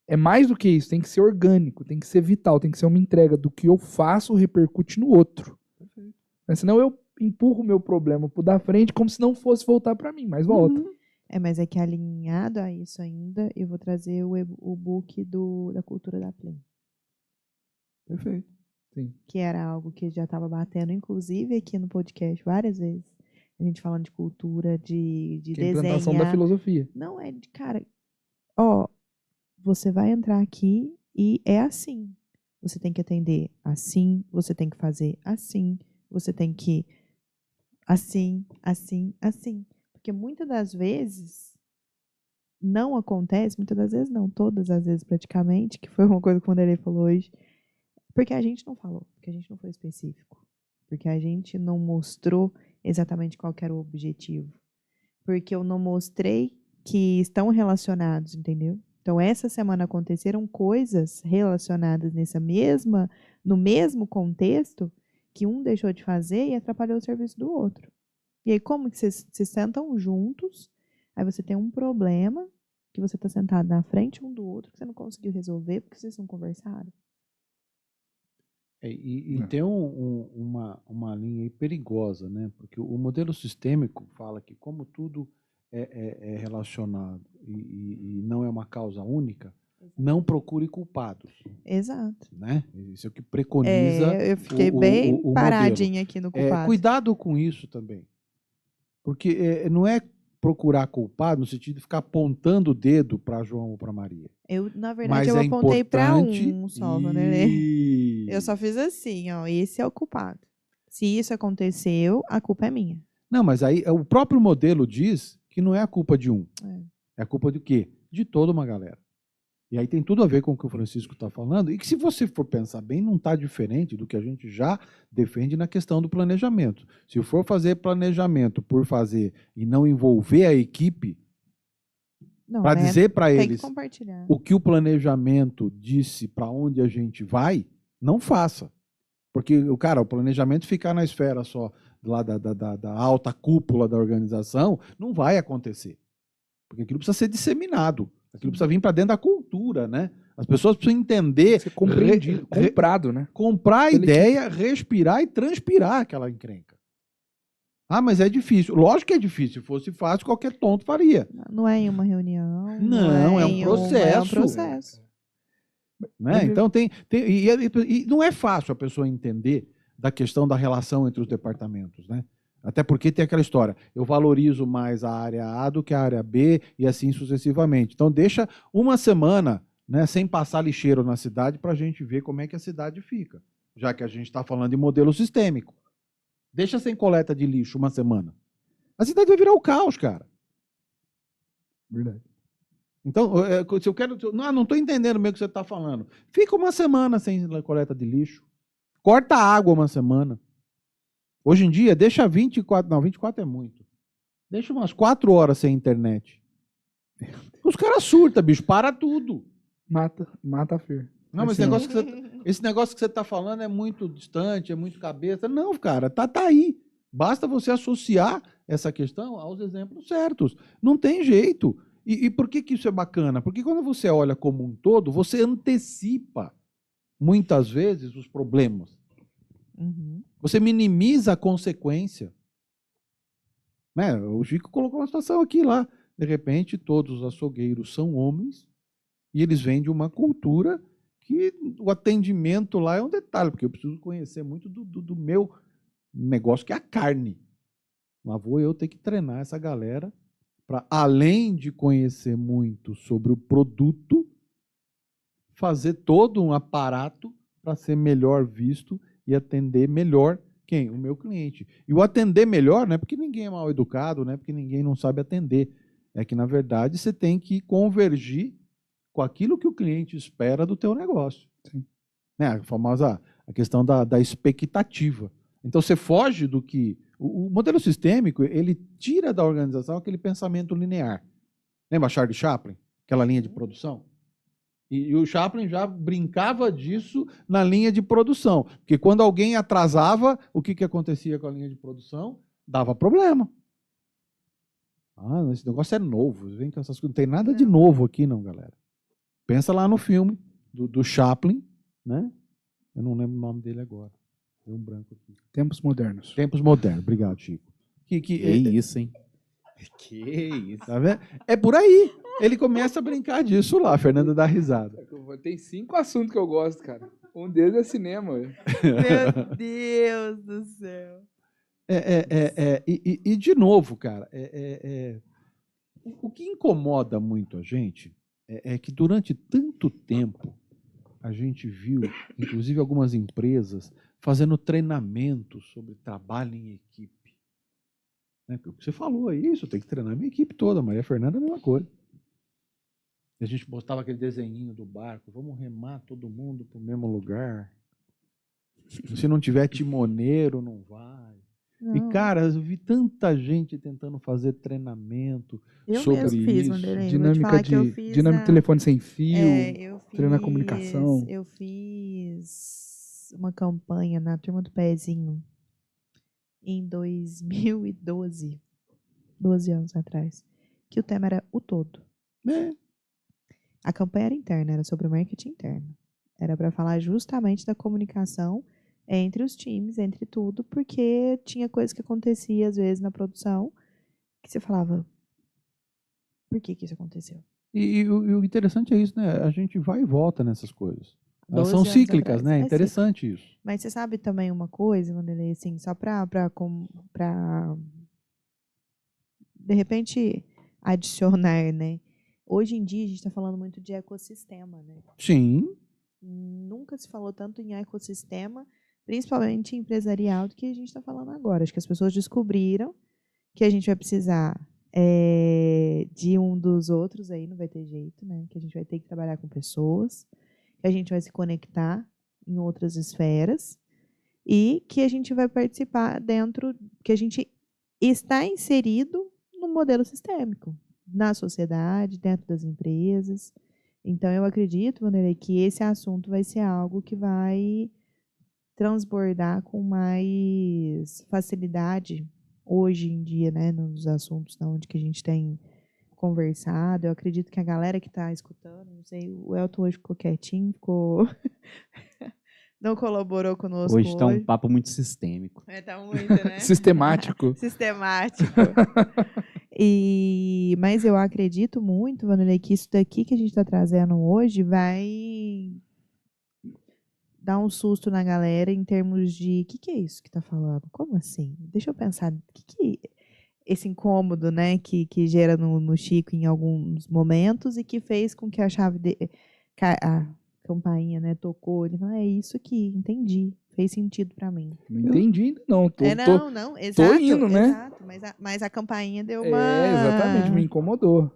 É mais do que isso, tem que ser orgânico, tem que ser vital, tem que ser uma entrega do que eu faço repercute no outro. Mas senão eu empurro o meu problema pro da frente como se não fosse voltar para mim, mas volta. Mas é que alinhado a isso ainda, eu vou trazer o book da cultura da Play. Perfeito. Sim. Que era algo que já estava batendo, inclusive aqui no podcast várias vezes. A gente falando de cultura, de que desenhar. É a implantação da filosofia. Não é de cara. Você vai entrar aqui e é assim. Você tem que atender assim, você tem que fazer assim, você tem que assim, assim, assim. Porque muitas das vezes não acontece, muitas das vezes não, todas as vezes praticamente, que foi uma coisa que o Vanderlei falou hoje, porque a gente não falou, porque a gente não foi específico, porque a gente não mostrou exatamente qual que era o objetivo, porque eu não mostrei que estão relacionados, entendeu? Então, essa semana aconteceram coisas relacionadas no mesmo contexto que um deixou de fazer e atrapalhou o serviço do outro. E aí, como que vocês se sentam juntos, aí você tem um problema que você está sentado na frente um do outro que você não conseguiu resolver porque vocês não conversaram. Tem uma linha aí perigosa, né? Porque o modelo sistêmico fala que como tudo é relacionado e não é uma causa única, não procure culpados. Exato. Né? Isso é o que preconiza eu fiquei bem paradinha modelo. Aqui no culpado. Cuidado com isso também. Porque não é procurar culpado no sentido de ficar apontando o dedo para João ou para Maria. Na verdade, eu apontei para um só, né? Eu só fiz assim, esse é o culpado. Se isso aconteceu, a culpa é minha. Não, mas aí o próprio modelo diz que não é a culpa de um. É a culpa do quê? De toda uma galera. E aí tem tudo a ver com o que o Francisco está falando, e que se você for pensar bem, não está diferente do que a gente já defende na questão do planejamento. Se for fazer planejamento por fazer e não envolver a equipe, para dizer para eles o que o planejamento disse para onde a gente vai, não faça. Porque, o planejamento ficar na esfera só lá da alta cúpula da organização, não vai acontecer. Porque aquilo precisa ser disseminado. Aquilo precisa vir para dentro da cultura, né? As pessoas precisam entender, ser compreendido, comprado, né? Comprar a ideia, respirar e transpirar aquela encrenca. Mas é difícil. Lógico que é difícil. Se fosse fácil, qualquer tonto faria. Não é em uma reunião. Não é um processo. É um processo. Né? Então e não é fácil a pessoa entender da questão da relação entre os departamentos, né? Até porque tem aquela história, eu valorizo mais a área A do que a área B e assim sucessivamente. Então deixa uma semana, né, sem passar lixeiro na cidade para a gente ver como é que a cidade fica, já que a gente está falando de modelo sistêmico. Deixa sem coleta de lixo uma semana. A cidade vai virar o caos, cara. Verdade. Então, se eu quero... Não estou entendendo meio que você está falando. Fica uma semana sem coleta de lixo. Corta a água uma semana. Hoje em dia, deixa 24... Não, 24 é muito. Deixa umas 4 horas sem internet. Os caras surtam, bicho, para tudo. Mata a Fer. Não, mas esse negócio que você está falando é muito distante, é muito cabeça. Não, cara, tá aí. Basta você associar essa questão aos exemplos certos. Não tem jeito. E por que isso é bacana? Porque quando você olha como um todo, você antecipa, muitas vezes, os problemas. Uhum. Você minimiza a consequência. Né? O Chico colocou uma situação aqui lá. De repente, todos os açougueiros são homens e eles vêm de uma cultura que o atendimento lá é um detalhe, porque eu preciso conhecer muito do meu negócio, que é a carne. Lá vou eu ter que treinar essa galera para, além de conhecer muito sobre o produto, fazer todo um aparato para ser melhor visto e atender melhor quem? O meu cliente. E o atender melhor não é porque ninguém é mal educado, não é porque ninguém não sabe atender. É que, na verdade, você tem que convergir com aquilo que o cliente espera do teu negócio. Né? A famosa a questão da expectativa. Então, você foge do que... O modelo sistêmico, ele tira da organização aquele pensamento linear. Lembra Charlie Chaplin? Aquela linha de produção? E o Chaplin já brincava disso na linha de produção. Porque quando alguém atrasava, o que acontecia com a linha de produção? Dava problema. Ah, esse negócio é novo. Vem com essas coisas. Não tem nada de novo aqui, não, galera. Pensa lá no filme do Chaplin, né? Eu não lembro o nome dele agora. Deu um branco aqui. Tempos Modernos. Tempos Modernos. Obrigado, Chico. Que isso, hein? Que isso. Tá vendo? É por aí. Ele começa a brincar disso lá. A Fernanda dá risada. Tem 5 assuntos que eu gosto, cara. Um deles é cinema. Meu Deus do céu. E de novo, cara, o que incomoda muito a gente é que durante tanto tempo a gente viu, inclusive algumas empresas, fazendo treinamento sobre trabalho em equipe. Né? O que você falou aí, isso, tem que treinar a minha equipe toda. A Maria Fernanda é a mesma coisa. E a gente postava aquele desenhinho do barco, vamos remar todo mundo para o mesmo lugar. Se não tiver timoneiro, não vai. Não. E, cara, eu vi tanta gente tentando fazer treinamento Eu sobre mesmo fiz, isso. Vanderlei. Dinâmica de telefone sem fio, treinar comunicação. Eu fiz uma campanha na Turma do Pezinho em 2012, 12 anos atrás, que o tema era o todo. A campanha era interna, era sobre marketing interno. Era para falar justamente da comunicação entre os times, entre tudo, porque tinha coisa que acontecia às vezes na produção que você falava, por que isso aconteceu? E o interessante é isso, né? A gente vai e volta nessas coisas. Elas 12 são anos cíclicas, atrás. né? É É interessante isso. Mas você sabe também uma coisa, Vanderlei, assim, só para de repente adicionar, né? Hoje em dia a gente está falando muito de ecossistema, né? Sim. Nunca se falou tanto em ecossistema, principalmente empresarial, do que a gente está falando agora. Acho que as pessoas descobriram que a gente vai precisar de um dos outros, aí não vai ter jeito, né? Que a gente vai ter que trabalhar com pessoas, que a gente vai se conectar em outras esferas e que a gente vai participar dentro, que a gente está inserido no modelo sistêmico, na sociedade, dentro das empresas. Então, eu acredito, Vanderlei, que esse assunto vai ser algo que vai transbordar com mais facilidade hoje em dia, né, nos assuntos onde que a gente tem conversado. Eu acredito que a galera que está escutando, não sei, o Elton hoje ficou quietinho, não colaborou conosco hoje. Hoje está um papo muito sistêmico. Tá muito, né? Sistemático. Sistemático. Mas eu acredito muito, Vanderlei, que isso daqui que a gente está trazendo hoje vai dar um susto na galera em termos de que é isso que está falando? Como assim? Deixa eu pensar, que esse incômodo, né, que gera no Chico em alguns momentos e que fez com que a a campainha, né, tocou. Ele falou, é isso aqui, entendi. Fez sentido para mim. Não entendi ainda, não. Não, exato. Tô indo, né? Exato, mas a campainha deu uma... exatamente, me incomodou.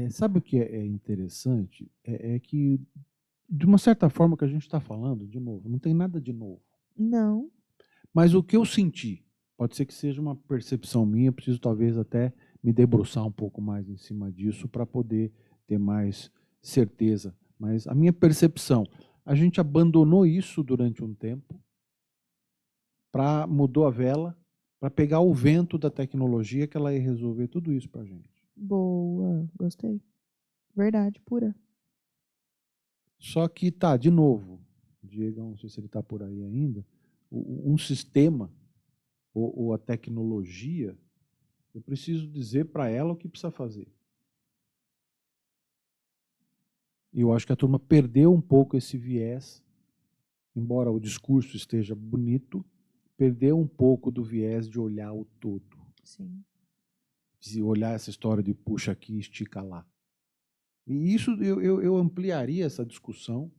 Sabe o que é interessante? É que, de uma certa forma que a gente está falando, de novo, não tem nada de novo. Não. Mas o que eu senti, pode ser que seja uma percepção minha, preciso talvez até me debruçar um pouco mais em cima disso para poder ter mais certeza. Mas a minha percepção, a gente abandonou isso durante um tempo, mudou a vela, para pegar o vento da tecnologia que ela ia resolver tudo isso para a gente. Boa, gostei. Verdade pura. Só que tá, de novo, Diego, não sei se ele está por aí ainda, um sistema ou a tecnologia, eu preciso dizer para ela o que precisa fazer. E eu acho que a turma perdeu um pouco esse viés, embora o discurso esteja bonito, perdeu um pouco do viés de olhar o todo. Sim. De olhar essa história de puxa aqui, estica lá. E isso eu ampliaria essa discussão.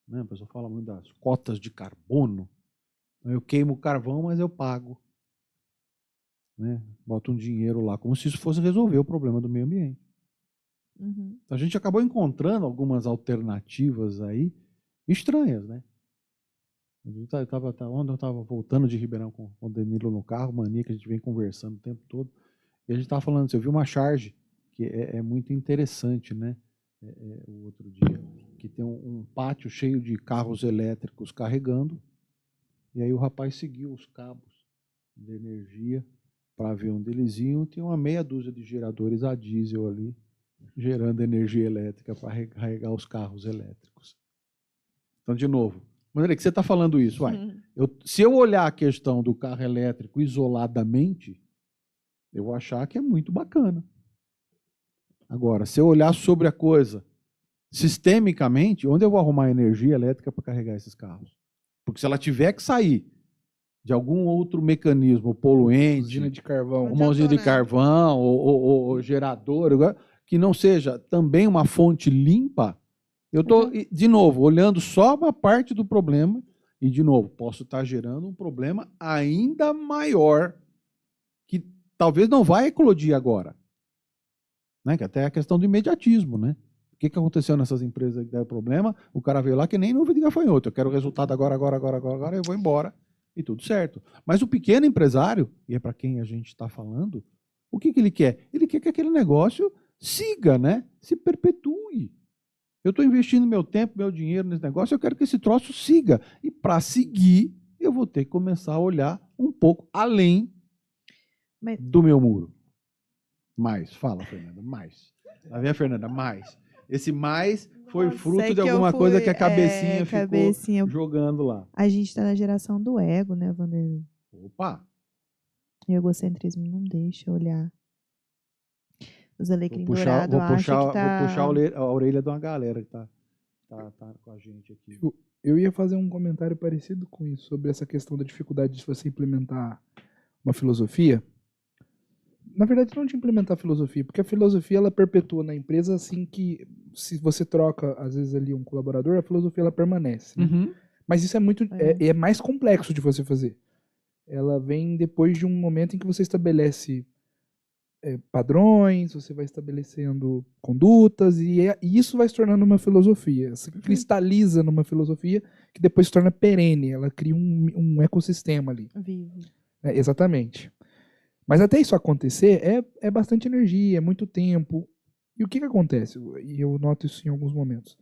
Né? A pessoa fala muito das cotas de carbono. Eu queimo carvão, mas eu pago. Né? Boto um dinheiro lá, como se isso fosse resolver o problema do meio ambiente. Uhum. A gente acabou encontrando algumas alternativas aí estranhas, né? Ontem eu estava voltando de Ribeirão com o Danilo no carro, mania que a gente vem conversando o tempo todo, e a gente estava falando, eu vi uma charge que é muito interessante, né? O outro dia, que tem um pátio cheio de carros elétricos carregando, e aí o rapaz seguiu os cabos de energia para ver onde eles iam, tem uma meia dúzia de geradores a diesel ali, gerando energia elétrica para carregar os carros elétricos. Então, de novo, Maneira que você está falando isso, se eu olhar a questão do carro elétrico isoladamente, eu vou achar que é muito bacana. Agora, se eu olhar sobre a coisa sistemicamente, onde eu vou arrumar energia elétrica para carregar esses carros? Porque se ela tiver que sair de algum outro mecanismo poluente, usina de carvão, uma usina de carvão ou gerador, que não seja também uma fonte limpa, eu estou, de novo, olhando só uma parte do problema e, de novo, posso estar gerando um problema ainda maior que talvez não vai eclodir agora. Né? Que até é a questão do imediatismo. Né? O que aconteceu nessas empresas que deram problema? O cara veio lá que nem nuvem de gafanhoto. Eu quero o resultado agora, eu vou embora e tudo certo. Mas o pequeno empresário, e é para quem a gente está falando, o que ele quer? Ele quer que aquele negócio siga, né? Se perpetue. Eu estou investindo meu tempo, meu dinheiro nesse negócio, eu quero que esse troço siga. E para seguir, eu vou ter que começar a olhar um pouco além do meu muro. Mais. Fala, Fernanda. Mais. Lá vem a Fernanda. Mais. Esse mais foi fruto de alguma coisa que a cabecinha ficou jogando lá. A gente está na geração do ego, né, Vanderlei? Opa! E o egocentrismo não deixa olhar. Os alecrim Vou dourado, puxar a orelha de uma galera que tá com a gente aqui. Eu ia fazer um comentário parecido com isso, sobre essa questão da dificuldade de você implementar uma filosofia. Na verdade, não de implementar a filosofia, porque a filosofia ela perpetua na empresa assim que, se você troca, às vezes, ali um colaborador, a filosofia ela permanece. Né? Uhum. Mas isso é mais complexo de você fazer. Ela vem depois de um momento em que você estabelece padrões, você vai estabelecendo condutas, e isso vai se tornando uma filosofia. Se cristaliza numa filosofia que depois se torna perene, ela cria um ecossistema ali. Vivo. Exatamente. Mas até isso acontecer, é bastante energia, é muito tempo. E o que acontece? E eu noto isso em alguns momentos.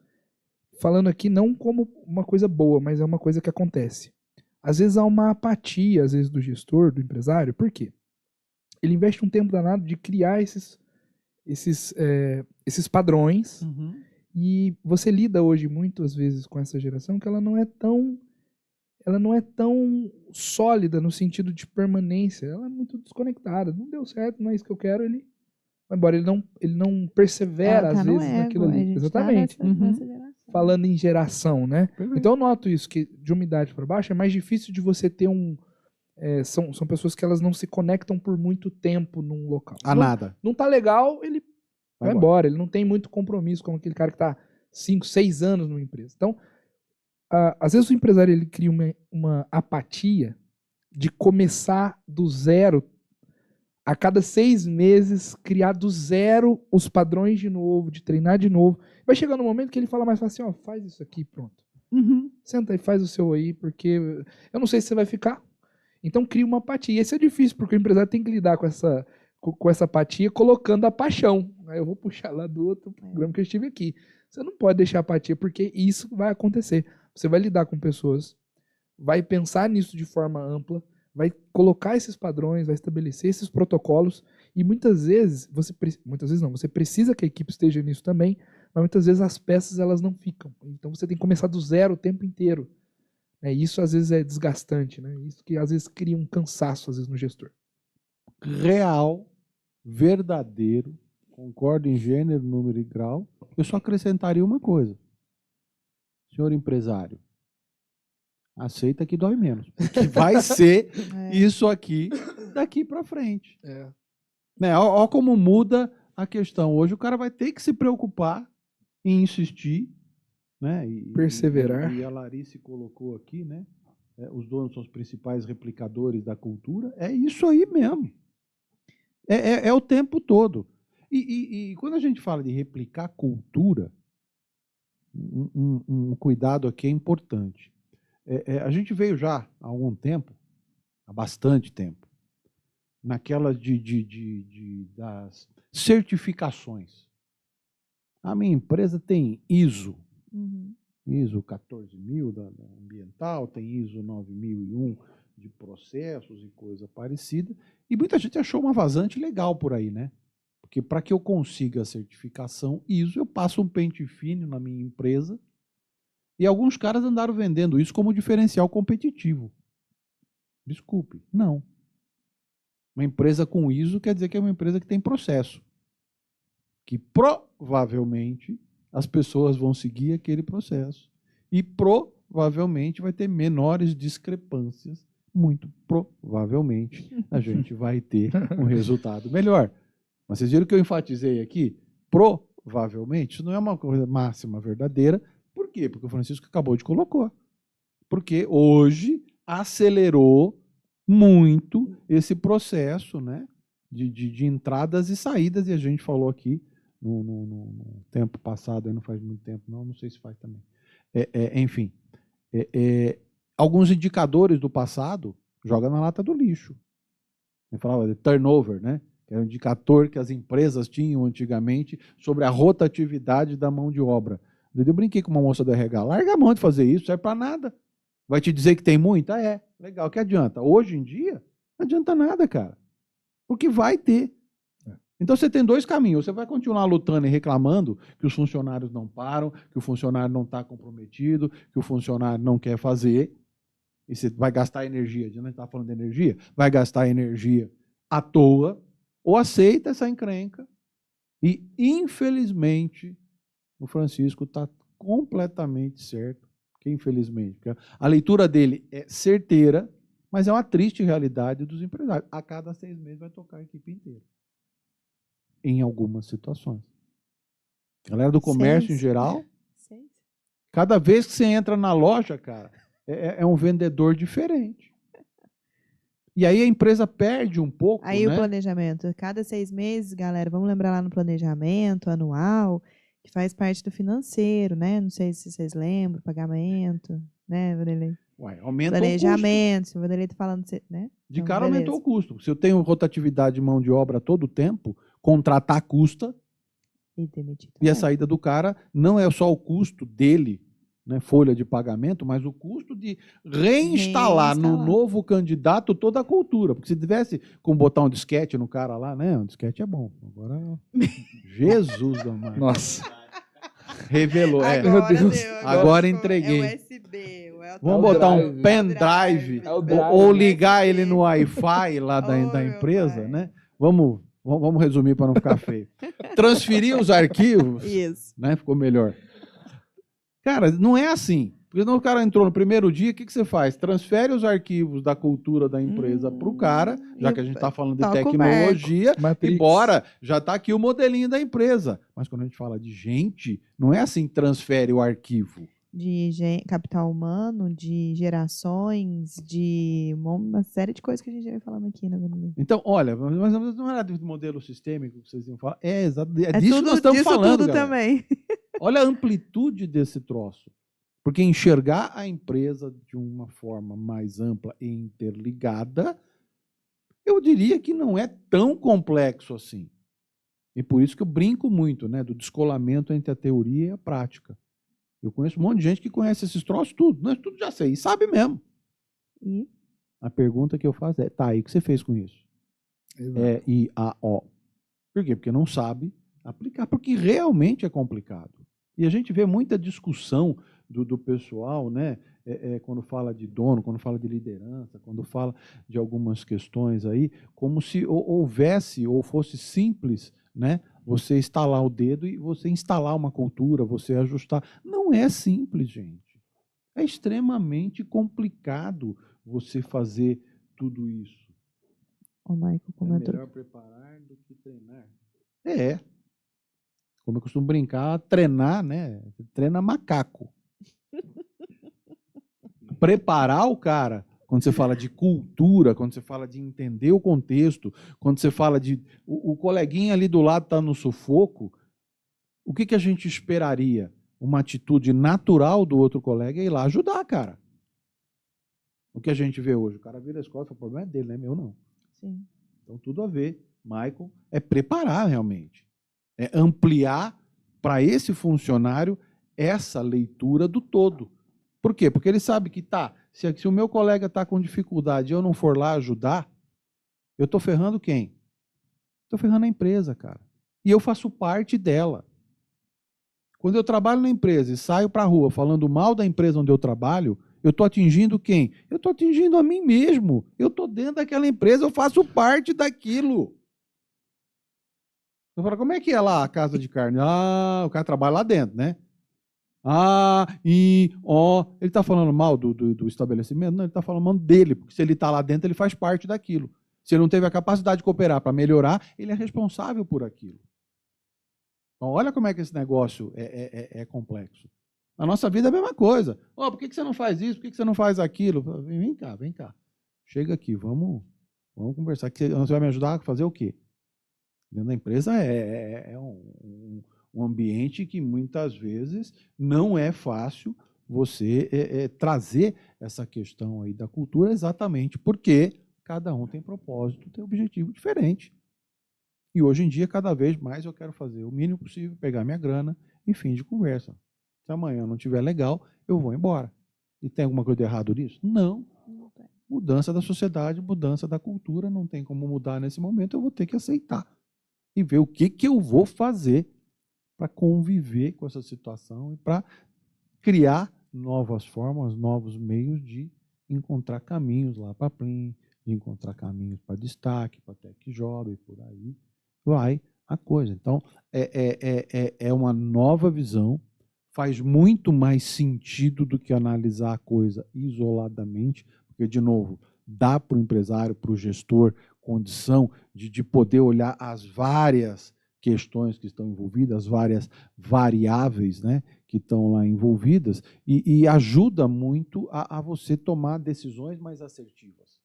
Falando aqui não como uma coisa boa, mas é uma coisa que acontece. Às vezes há uma apatia, às vezes, do gestor, do empresário. Por quê? Ele investe um tempo danado de criar esses padrões. Uhum. E você lida hoje muitas vezes com essa geração que ela não é tão sólida no sentido de permanência. Ela é muito desconectada. Não deu certo, não é isso que eu quero, ele vai embora. Ele não persevera, às vezes, naquilo ali. Exatamente. Nessa geração. Falando em geração, né? Perfeito. Então eu noto isso, que de uma idade para baixo é mais difícil de você ter são pessoas que elas não se conectam por muito tempo num local. Nada. Não tá legal, ele vai embora. Ele não tem muito compromisso como aquele cara que tá 5, 6 anos numa empresa. Então, às vezes o empresário ele cria uma apatia de começar do zero, a cada 6 meses, criar do zero os padrões de novo, de treinar de novo. Vai chegar no momento que ele fala mais fácil, faz isso aqui, pronto. Uhum. Senta e faz o seu aí, porque eu não sei se você vai ficar. Então cria uma apatia. E isso é difícil, porque o empresário tem que lidar com com essa apatia, colocando a paixão. Aí eu vou puxar lá do outro programa que eu estive aqui. Você não pode deixar a apatia, porque isso vai acontecer. Você vai lidar com pessoas, vai pensar nisso de forma ampla, vai colocar esses padrões, vai estabelecer esses protocolos, e muitas vezes você precisa que a equipe esteja nisso também, mas muitas vezes as peças elas não ficam. Então você tem que começar do zero o tempo inteiro. Isso às vezes é desgastante, né? Isso que às vezes cria um cansaço às vezes no gestor. Real, verdadeiro, concordo em gênero, número e grau. Eu só acrescentaria uma coisa. Senhor empresário, aceita que dói menos. Porque vai ser isso aqui daqui para frente. Olha como muda a questão. Hoje o cara vai ter que se preocupar em insistir, né? Perseverar. E a Larice colocou aqui, né? Os donos são os principais replicadores da cultura. É isso aí mesmo. É o tempo todo. E quando a gente fala de replicar cultura, um cuidado aqui é importante. A gente veio já há algum tempo, há bastante tempo, naquela das certificações. A minha empresa tem ISO, ISO 14000 da ambiental, tem ISO 9001 de processos e coisa parecida, e muita gente achou uma vazante legal por aí, né? Porque para que eu consiga a certificação ISO, eu passo um pente fino na minha empresa, e alguns caras andaram vendendo isso como diferencial competitivo. Desculpe, não. Uma empresa com ISO quer dizer que é uma empresa que tem processo, que provavelmente as pessoas vão seguir aquele processo e provavelmente vai ter menores discrepâncias, muito provavelmente a gente vai ter um resultado melhor. Mas vocês viram que eu enfatizei aqui? Provavelmente, isso não é uma coisa máxima verdadeira. Por quê? Porque o Francisco acabou de colocar. Porque hoje acelerou muito esse processo, né, de entradas e saídas, e a gente falou aqui no tempo passado, não faz muito tempo, não sei se faz também. Enfim, alguns indicadores do passado joga na lata do lixo. Eu falava de turnover, né? Que era um indicador que as empresas tinham antigamente sobre a rotatividade da mão de obra. Eu brinquei com uma moça do RH, larga a mão de fazer isso, não serve para nada. Vai te dizer que tem muita? Legal, que adianta? Hoje em dia, não adianta nada, cara. Porque vai ter. Então você tem dois caminhos. Você vai continuar lutando e reclamando que os funcionários não param, que o funcionário não está comprometido, que o funcionário não quer fazer. E você vai gastar energia. A gente está falando de energia? Vai gastar energia à toa. Ou aceita essa encrenca. E, infelizmente, o Francisco está completamente certo. Que, infelizmente, a leitura dele é certeira, mas é uma triste realidade dos empresários. A cada 6 meses vai tocar a equipe inteira. Em algumas situações. Galera do comércio em geral, cada vez que você entra na loja, cara, é um vendedor diferente. E aí a empresa perde um pouco, aí, né? O planejamento. Cada 6 meses, galera, vamos lembrar lá no planejamento anual, que faz parte do financeiro, né? Não sei se vocês lembram, pagamento, né, Vanderlei? Aumenta planejamento, o custo. Se o Vanderlei está falando, né? De cara aumentou o custo. Se eu tenho rotatividade de mão de obra todo o tempo, contratar custa. E a saída do cara não é só o custo dele, né, folha de pagamento, mas o custo de reinstalar no novo candidato toda a cultura. Porque se tivesse como botar um disquete no cara lá, né? Um disquete é bom. Agora, Jesus amado. Nossa. Revelou. Agora, meu Deus. Agora entreguei. É USB. Vamos botar um pendrive ou ligar ele no Wi-Fi lá da empresa, né? Vamos resumir para não ficar feio. Transferir os arquivos, isso, né? Ficou melhor. Cara, não é assim. Porque senão o cara entrou no primeiro dia, o que você faz? Transfere os arquivos da cultura da empresa para o cara, já que a gente está falando de tecnologia, e bora, já está aqui o modelinho da empresa. Mas quando a gente fala de gente, não é assim, transfere o arquivo. De capital humano, de gerações, de uma série de coisas que a gente já vem falando aqui, né, Vanderlei? Então, olha, mas não era do modelo sistêmico que vocês iam falar? Disso que nós estamos falando, tudo também. Olha a amplitude desse troço. Porque enxergar a empresa de uma forma mais ampla e interligada Eu diria que não é tão complexo assim. E por isso que eu brinco muito, né, do descolamento entre a teoria e a prática. Eu conheço um monte de gente que conhece esses troços tudo, nós tudo já sei, e sabe mesmo. E? A pergunta que eu faço é, tá, e o que você fez com isso? E-I-A-O. Por quê? Porque não sabe aplicar, porque realmente é complicado. E a gente vê muita discussão do pessoal, né, quando fala de dono, quando fala de liderança, quando fala de algumas questões aí, como se houvesse ou fosse simples, né, você instalar o dedo e você instalar uma cultura, você ajustar. Não é simples, gente. É extremamente complicado você fazer tudo isso. O Michael comentou. É melhor preparar do que treinar. É. Como eu costumo brincar, treinar, né? Treina macaco. Preparar o cara, quando você fala de cultura, quando você fala de entender o contexto, quando você fala de... O coleguinha ali do lado está no sufoco, o que a gente esperaria? Uma atitude natural do outro colega é ir lá ajudar, cara. O que a gente vê hoje? O cara vira a escola e fala, o problema é dele, não é meu, não. Sim. Então, tudo a ver, Michael, é preparar realmente. É ampliar para esse funcionário essa leitura do todo. Por quê? Porque ele sabe que se o meu colega está com dificuldade e eu não for lá ajudar, eu estou ferrando quem? Estou ferrando a empresa, cara. E eu faço parte dela. Quando eu trabalho na empresa e saio para a rua falando mal da empresa onde eu trabalho, eu estou atingindo quem? Eu estou atingindo a mim mesmo. Eu estou dentro daquela empresa, eu faço parte daquilo. Eu falo, como é que é lá a casa de carne? Ah, o cara trabalha lá dentro, né? Ele está falando mal do estabelecimento? Não, ele está falando mal dele, porque se ele está lá dentro, ele faz parte daquilo. Se ele não teve a capacidade de cooperar para melhorar, ele é responsável por aquilo. Então, olha como é que esse negócio é complexo. Na nossa vida é a mesma coisa. Por que você não faz isso? Por que você não faz aquilo? Vem cá. Chega aqui, vamos conversar. Você vai me ajudar a fazer o quê? Dentro da empresa é um ambiente que muitas vezes não é fácil você trazer essa questão aí da cultura exatamente porque cada um tem propósito, tem objetivo diferente. E hoje em dia, cada vez mais eu quero fazer o mínimo possível, pegar minha grana e fim de conversa. Se amanhã não estiver legal, eu vou embora. E tem alguma coisa de errado nisso? Não. Mudança da sociedade, mudança da cultura, não tem como mudar nesse momento, eu vou ter que aceitar. E ver o que eu vou fazer para conviver com essa situação e para criar novas formas, novos meios de encontrar caminhos lá para a Plim, de encontrar caminhos para destaque, para Tech Job, por aí vai a coisa. Então, é uma nova visão, faz muito mais sentido do que analisar a coisa isoladamente, porque, de novo, dá para o empresário, para o gestor, condição de poder olhar as várias questões que estão envolvidas, as várias variáveis, né, que estão lá envolvidas, e ajuda muito a você tomar decisões mais assertivas.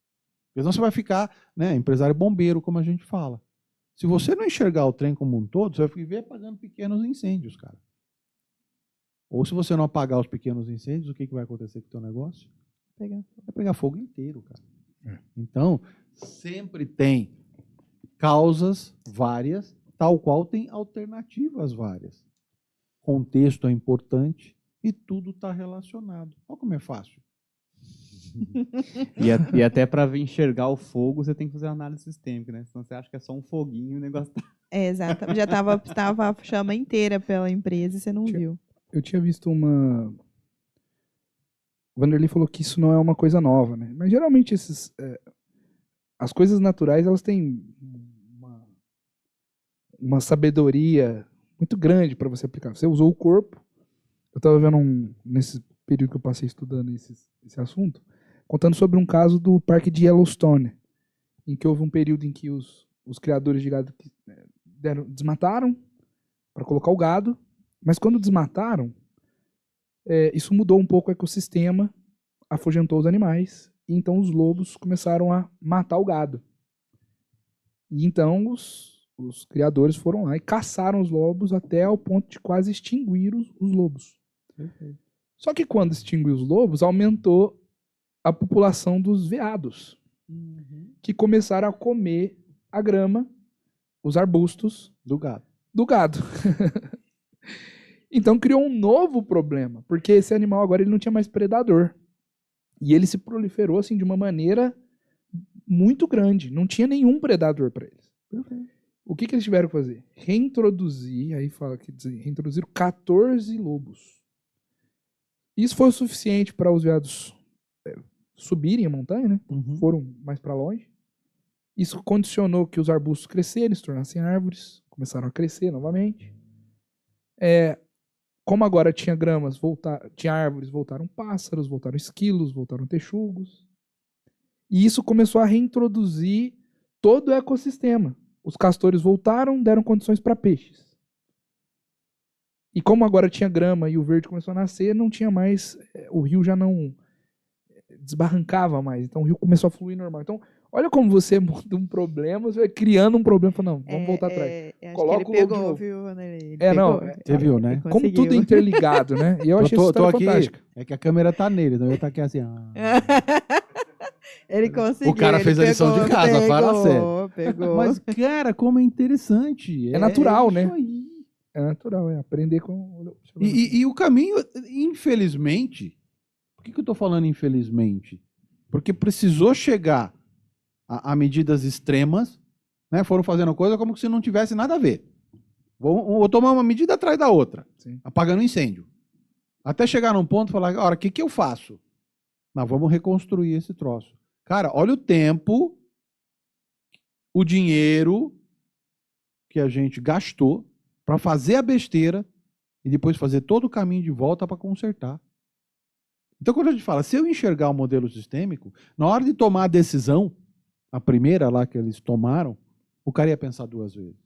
Porque senão você vai ficar, né, empresário bombeiro, como a gente fala. Se você não enxergar o trem como um todo, você vai viver apagando pequenos incêndios, cara. Ou se você não apagar os pequenos incêndios, o que vai acontecer com o teu negócio? Vai pegar fogo inteiro, cara. Então, sempre tem causas várias, tal qual tem alternativas várias. Contexto é importante e tudo está relacionado. Olha como é fácil. E até para enxergar o fogo, você tem que fazer uma análise sistêmica, né? Senão você acha que é só um foguinho e o negócio tá... Exato. Já estava a chama inteira pela empresa e você não viu. Eu tinha visto uma... O Vanderlei falou que isso não é uma coisa nova, né? Mas geralmente as coisas naturais, elas têm uma sabedoria muito grande para você aplicar. Você usou o corpo. Eu estava vendo nesse período que eu passei estudando esse assunto, contando sobre um caso do parque de Yellowstone, em que houve um período em que os criadores de gado desmataram para colocar o gado, mas quando desmataram, isso mudou um pouco o ecossistema, afugentou os animais, e então os lobos começaram a matar o gado. E então os criadores foram lá e caçaram os lobos até ao ponto de quase extinguir os lobos. Só que quando extinguiu os lobos, aumentou a população dos veados. que começaram a comer a grama, os arbustos Do gado. do gado. Então criou um novo problema, porque esse animal agora ele não tinha mais predador. E ele se proliferou assim de uma maneira muito grande. Não tinha nenhum predador para eles. O que eles tiveram que fazer? Reintroduzir, aí fala que reintroduziram 14 lobos. Isso foi o suficiente para os veados subirem a montanha, né? Foram mais para longe. Isso condicionou que os arbustos crescerem, se tornassem árvores, começaram a crescer novamente. Como agora tinha gramas, tinha árvores, voltaram pássaros, voltaram esquilos, voltaram texugos. E isso começou a reintroduzir todo o ecossistema. Os castores voltaram, deram condições para peixes. E como agora tinha grama e o verde começou a nascer, não tinha mais, o rio já não desbarrancava mais. Então o rio começou a fluir normal. Então, olha como você monta um problema, você vai criando um problema, fala, não, vamos voltar atrás. Acho Coloca que o ele lobo de pegou, novo. viu, Vanderlei? Você viu, né? Ele Como conseguiu. tudo é interligado, né? E eu achei essa tô história aqui, fantástica. é que a câmera tá nele, então eu tá aqui assim. Ele conseguiu. O cara ele fez a lição de pegou, casa, fala sério. Pegou. Mas, cara, como é interessante. É natural, isso né? aí. É natural, aprender com... E o caminho, infelizmente, por que eu tô falando infelizmente? Porque precisou chegar a medidas extremas, né? Foram fazendo coisa como se não tivesse nada a ver. Vou tomar uma medida atrás da outra, Sim. apagando incêndio. Até chegar num ponto e falar, ora, o que eu faço? Nós vamos reconstruir esse troço. Cara, olha o tempo, o dinheiro que a gente gastou para fazer a besteira e depois fazer todo o caminho de volta para consertar. Então, quando a gente fala, se eu enxergar o modelo sistêmico, na hora de tomar a decisão, a primeira lá que eles tomaram, o cara ia pensar duas vezes.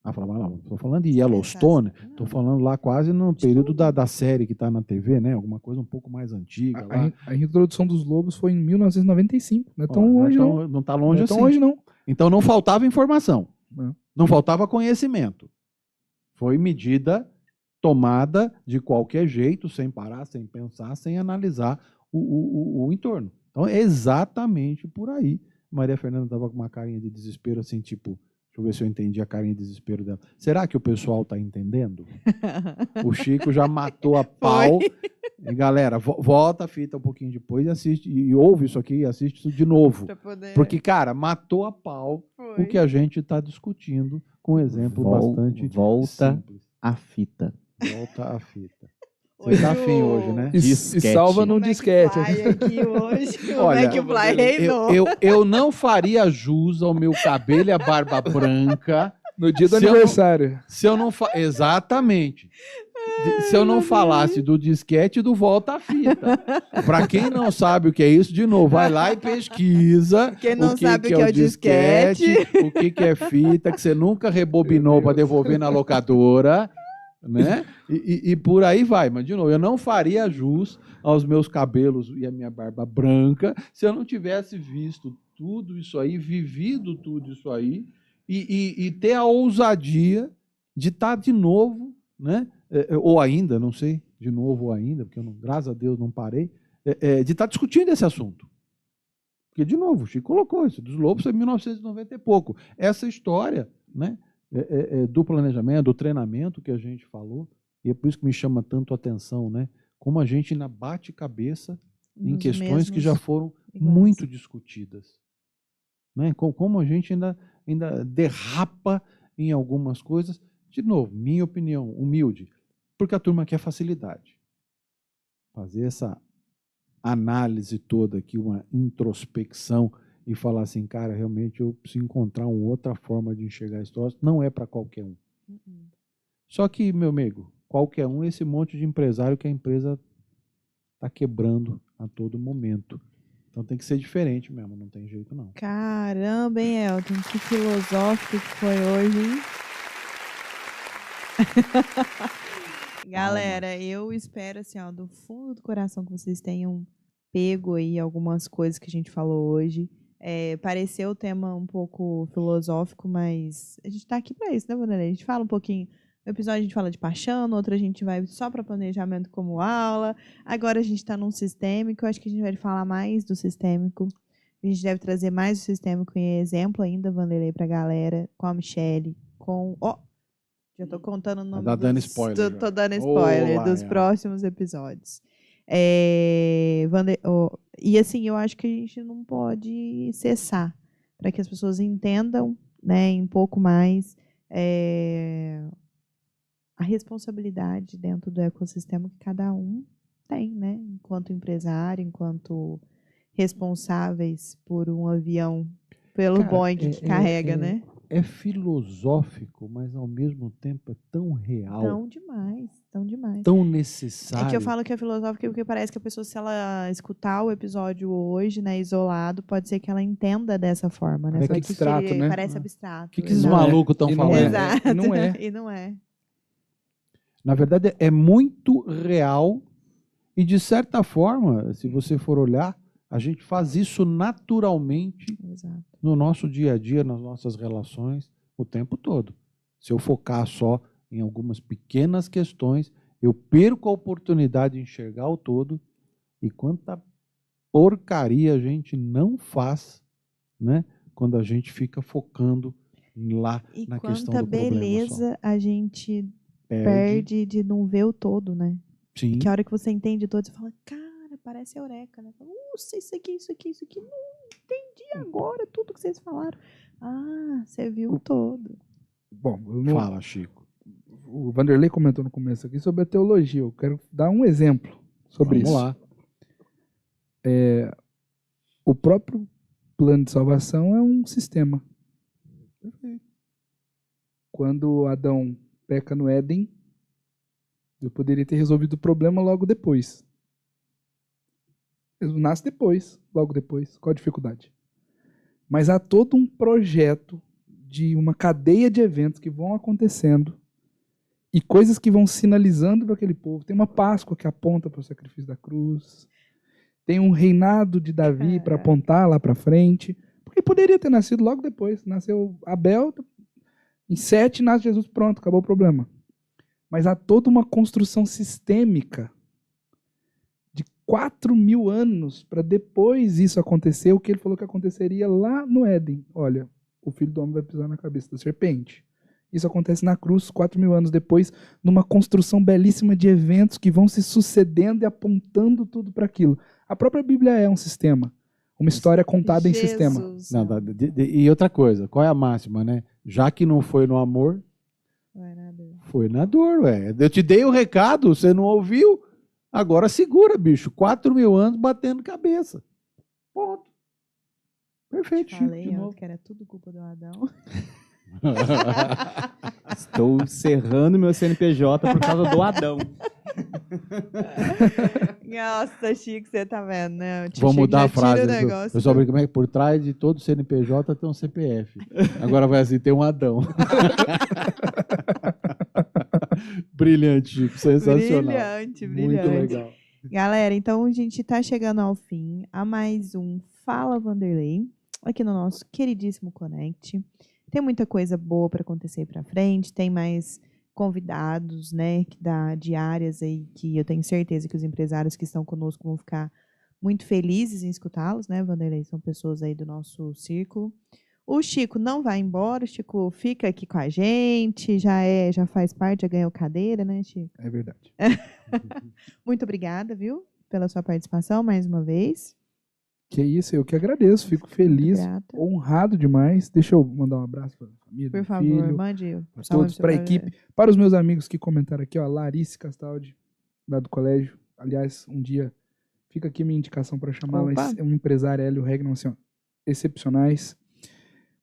Ah, falava, não, estou falando de Yellowstone, estou falando lá quase no período da série que está na TV, né? Alguma coisa um pouco mais antiga. Lá. A introdução dos lobos foi em 1995, não é tão longe não. Não está longe Não é assim. tão longe não. Então não faltava informação, Não. não faltava conhecimento. Foi medida tomada de qualquer jeito, sem parar, sem pensar, sem analisar o entorno. Então é exatamente por aí. Maria Fernanda estava com uma carinha de desespero assim, tipo... Deixa eu ver se eu entendi a carinha de desespero dela. Será que o pessoal está entendendo? O Chico já matou a pau. E, galera, volta a fita um pouquinho depois e assiste. E ouve isso aqui e assiste isso de novo. Porque, cara, matou a pau o que a gente está discutindo com um exemplo bastante simples. A fita. Volta a fita. Você está afim hoje, né? E salva num disquete. Aqui hoje, Olha, o Fly reinou. Eu não faria jus ao meu cabelo e a barba branca no dia do aniversário. Exatamente. Se eu não falasse do disquete e do volta a fita. Para quem não sabe o que é isso, de novo, vai lá e pesquisa. Quem não sabe o que é o disquete, o que é fita, que você nunca rebobinou para devolver na locadora. Né? E por aí vai, mas de novo, eu não faria jus aos meus cabelos e a minha barba branca se eu não tivesse visto tudo isso aí, vivido tudo isso aí e ter a ousadia de estar de novo, né? Ou ainda, não sei, de novo ou ainda, porque eu não, graças a Deus não parei, de estar discutindo esse assunto. Porque, de novo, o Chico colocou isso, dos lobos em 1990 e pouco. Essa história, né? Do planejamento, do treinamento que a gente falou, e é por isso que me chama tanto a atenção, né? Como a gente ainda bate cabeça em questões que já foram muito discutidas. Né? Como a gente ainda derrapa em algumas coisas. De novo, minha opinião, humilde, porque a turma quer facilidade. Fazer essa análise toda aqui, uma introspecção, e falar assim, cara, realmente eu preciso encontrar uma outra forma de enxergar esse troço. Não é para qualquer um. Só que, meu amigo, qualquer um é esse monte de empresário que a empresa está quebrando a todo momento. Então tem que ser diferente mesmo, não tem jeito não. Caramba, hein, Elton? Que filosófico que foi hoje, hein? Galera, eu espero, assim, ó, do fundo do coração que vocês tenham pego aí algumas coisas que a gente falou hoje. Pareceu o tema um pouco filosófico, mas a gente está aqui para isso, né, Vanderlei? A gente fala um pouquinho. Um episódio a gente fala de paixão, no outro a gente vai só para planejamento como aula. Agora a gente está num sistêmico, eu acho que a gente vai falar mais do sistêmico. A gente deve trazer mais o sistêmico em exemplo ainda, Vanderlei, para a galera, com a Michelle, com... já tô contando o nome Tá dando spoiler, tô já. dando spoiler dos próximos episódios. E assim, eu acho que a gente não pode cessar para que as pessoas entendam, né, um pouco mais a responsabilidade dentro do ecossistema que cada um tem, né, enquanto empresário, enquanto responsáveis por um avião pelo Boeing que carrega, né? É filosófico, mas ao mesmo tempo é tão real. Tão demais. Tão necessário. É que eu falo que é filosófico porque parece que a pessoa, se ela escutar o episódio hoje, né, isolado, pode ser que ela entenda dessa forma, né? Parece abstrato, né? Parece abstrato. O que esses malucos estão falando? Exato. E não é. E não é. Na verdade, é muito real e, de certa forma, se você for olhar, a gente faz isso naturalmente Exato. no nosso dia a dia, nas nossas relações, o tempo todo. Se eu focar só em algumas pequenas questões, eu perco a oportunidade de enxergar o todo e quanta porcaria a gente não faz, né, quando a gente fica focando lá e na questão quanta do problema só. beleza a gente perde de não ver o todo, né? Sim. Porque a hora que você entende o todo, você fala, cara, parece eureka, né? Nossa, isso aqui, não entendi agora tudo que vocês falaram. Ah, você viu o todo. Bom, Fala, Chico. O Vanderlei comentou no começo aqui sobre a teologia. Eu quero dar um exemplo sobre isso. Vamos lá. O próprio plano de salvação é um sistema. Quando Adão peca no Éden, eu poderia ter resolvido o problema logo depois. Ele nasce depois, logo depois. Qual a dificuldade? Mas há todo um projeto de uma cadeia de eventos que vão acontecendo e coisas que vão sinalizando para aquele povo. Tem uma Páscoa que aponta para o sacrifício da cruz. Tem um reinado de Davi para apontar lá para frente. Porque poderia ter nascido logo depois. Nasceu Abel, em 7 nasce Jesus, pronto, acabou o problema. Mas há toda uma construção sistêmica de 4.000 anos para depois isso acontecer, o que ele falou que aconteceria lá no Éden. Olha, o Filho do Homem vai pisar na cabeça da serpente. Isso acontece na cruz, 4.000 anos depois, numa construção belíssima de eventos que vão se sucedendo e apontando tudo para aquilo. A própria Bíblia é um sistema, uma história contada em sistema. Não, e outra coisa, qual é a máxima, né? Já que não foi no amor, foi na dor, ué. Eu te dei o recado, você não ouviu, agora segura, bicho. 4.000 anos batendo cabeça. Ponto. Perfeito, Chico. Falei que era tudo culpa do Adão. Estou encerrando meu CNPJ por causa do Adão. Nossa, Chico, você tá vendo, né? Vou mudar a frase. O pessoal brinca, como é que por trás de todo CNPJ tem um CPF. Agora vai assim, tem um Adão. Brilhante, Chico. Sensacional. Brilhante. Muito legal. Galera, então a gente tá chegando ao fim a mais um Fala Vanderlei, aqui no nosso queridíssimo Connect. Tem muita coisa boa para acontecer para frente, tem mais convidados, né, de áreas aí que eu tenho certeza que os empresários que estão conosco vão ficar muito felizes em escutá-los, né, Vanderlei? São pessoas aí do nosso círculo. O Chico não vai embora, o Chico fica aqui com a gente, já faz parte, já ganhou cadeira, né, Chico? É verdade. Muito obrigada, viu, pela sua participação mais uma vez. Que isso, eu que agradeço, fico feliz, honrado demais. Deixa eu mandar um abraço para a família, por favor, filho, mande para todos, para a equipe, para os meus amigos que comentaram aqui, ó, Larice Castaldi, lá do colégio. Aliás, um dia fica aqui minha indicação para chamá-la, é um empresário, Hélio Regnan, assim, ó, excepcionais.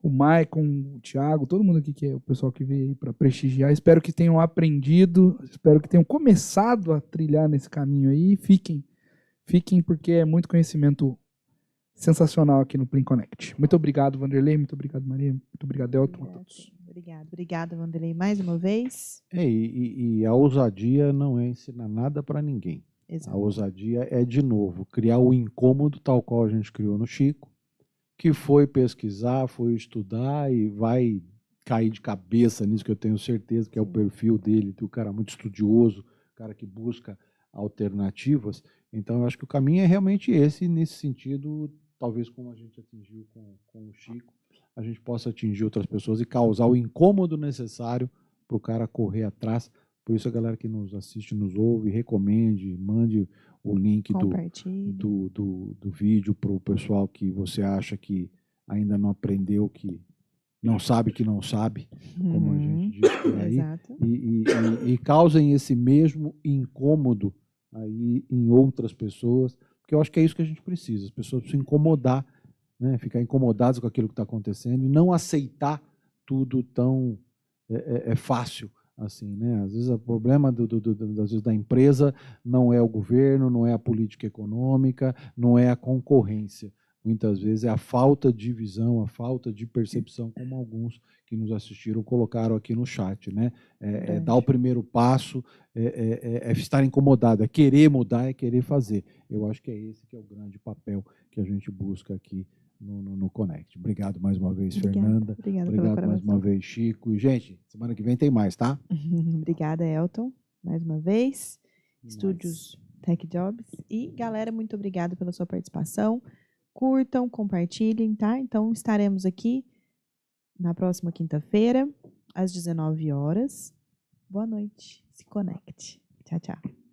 O Maicon, o Thiago, todo mundo aqui que é o pessoal que veio aí para prestigiar. Espero que tenham aprendido, espero que tenham começado a trilhar nesse caminho aí. Fiquem porque é muito conhecimento sensacional aqui no Plim Connect. Muito obrigado, Vanderlei. Muito obrigado, Maria. Muito obrigado, Elton. A todos. Obrigada, Vanderlei, mais uma vez. E a ousadia não é ensinar nada para ninguém. Exato. A ousadia é, de novo, criar o incômodo tal qual a gente criou no Chico, que foi pesquisar, foi estudar e vai cair de cabeça nisso, que eu tenho certeza que é o perfil dele, um cara muito estudioso, cara que busca alternativas. Então, eu acho que o caminho é realmente esse, nesse sentido, talvez como a gente atingiu com o Chico, a gente possa atingir outras pessoas e causar o incômodo necessário para o cara correr atrás. Por isso, a galera que nos assiste, nos ouve, recomende, mande o link do vídeo para o pessoal que você acha que ainda não aprendeu, que não sabe que não sabe, como a gente diz por aí, e causem esse mesmo incômodo aí em outras pessoas, porque eu acho que é isso que a gente precisa, as pessoas precisam incomodar, né, ficar incomodadas com aquilo que está acontecendo e não aceitar tudo tão fácil assim, né? Às vezes o problema às vezes da empresa não é o governo, não é a política econômica, não é a concorrência. Muitas vezes é a falta de visão, a falta de percepção, como alguns que nos assistiram colocaram aqui no chat, né? Dar o primeiro passo, estar incomodado, é querer mudar, é querer fazer. Eu acho que é esse que é o grande papel que a gente busca aqui no Connect. Obrigado mais uma vez, Fernanda. Obrigado mais uma vez, Chico. E, gente, semana que vem tem mais, tá? Obrigada, Elton, mais uma vez. Estúdios Tech Jobs. E, galera, muito obrigada pela sua participação. Curtam, compartilhem, tá? Então, estaremos aqui na próxima quinta-feira, às 19 horas. Boa noite. Se conecte. Tchau, tchau.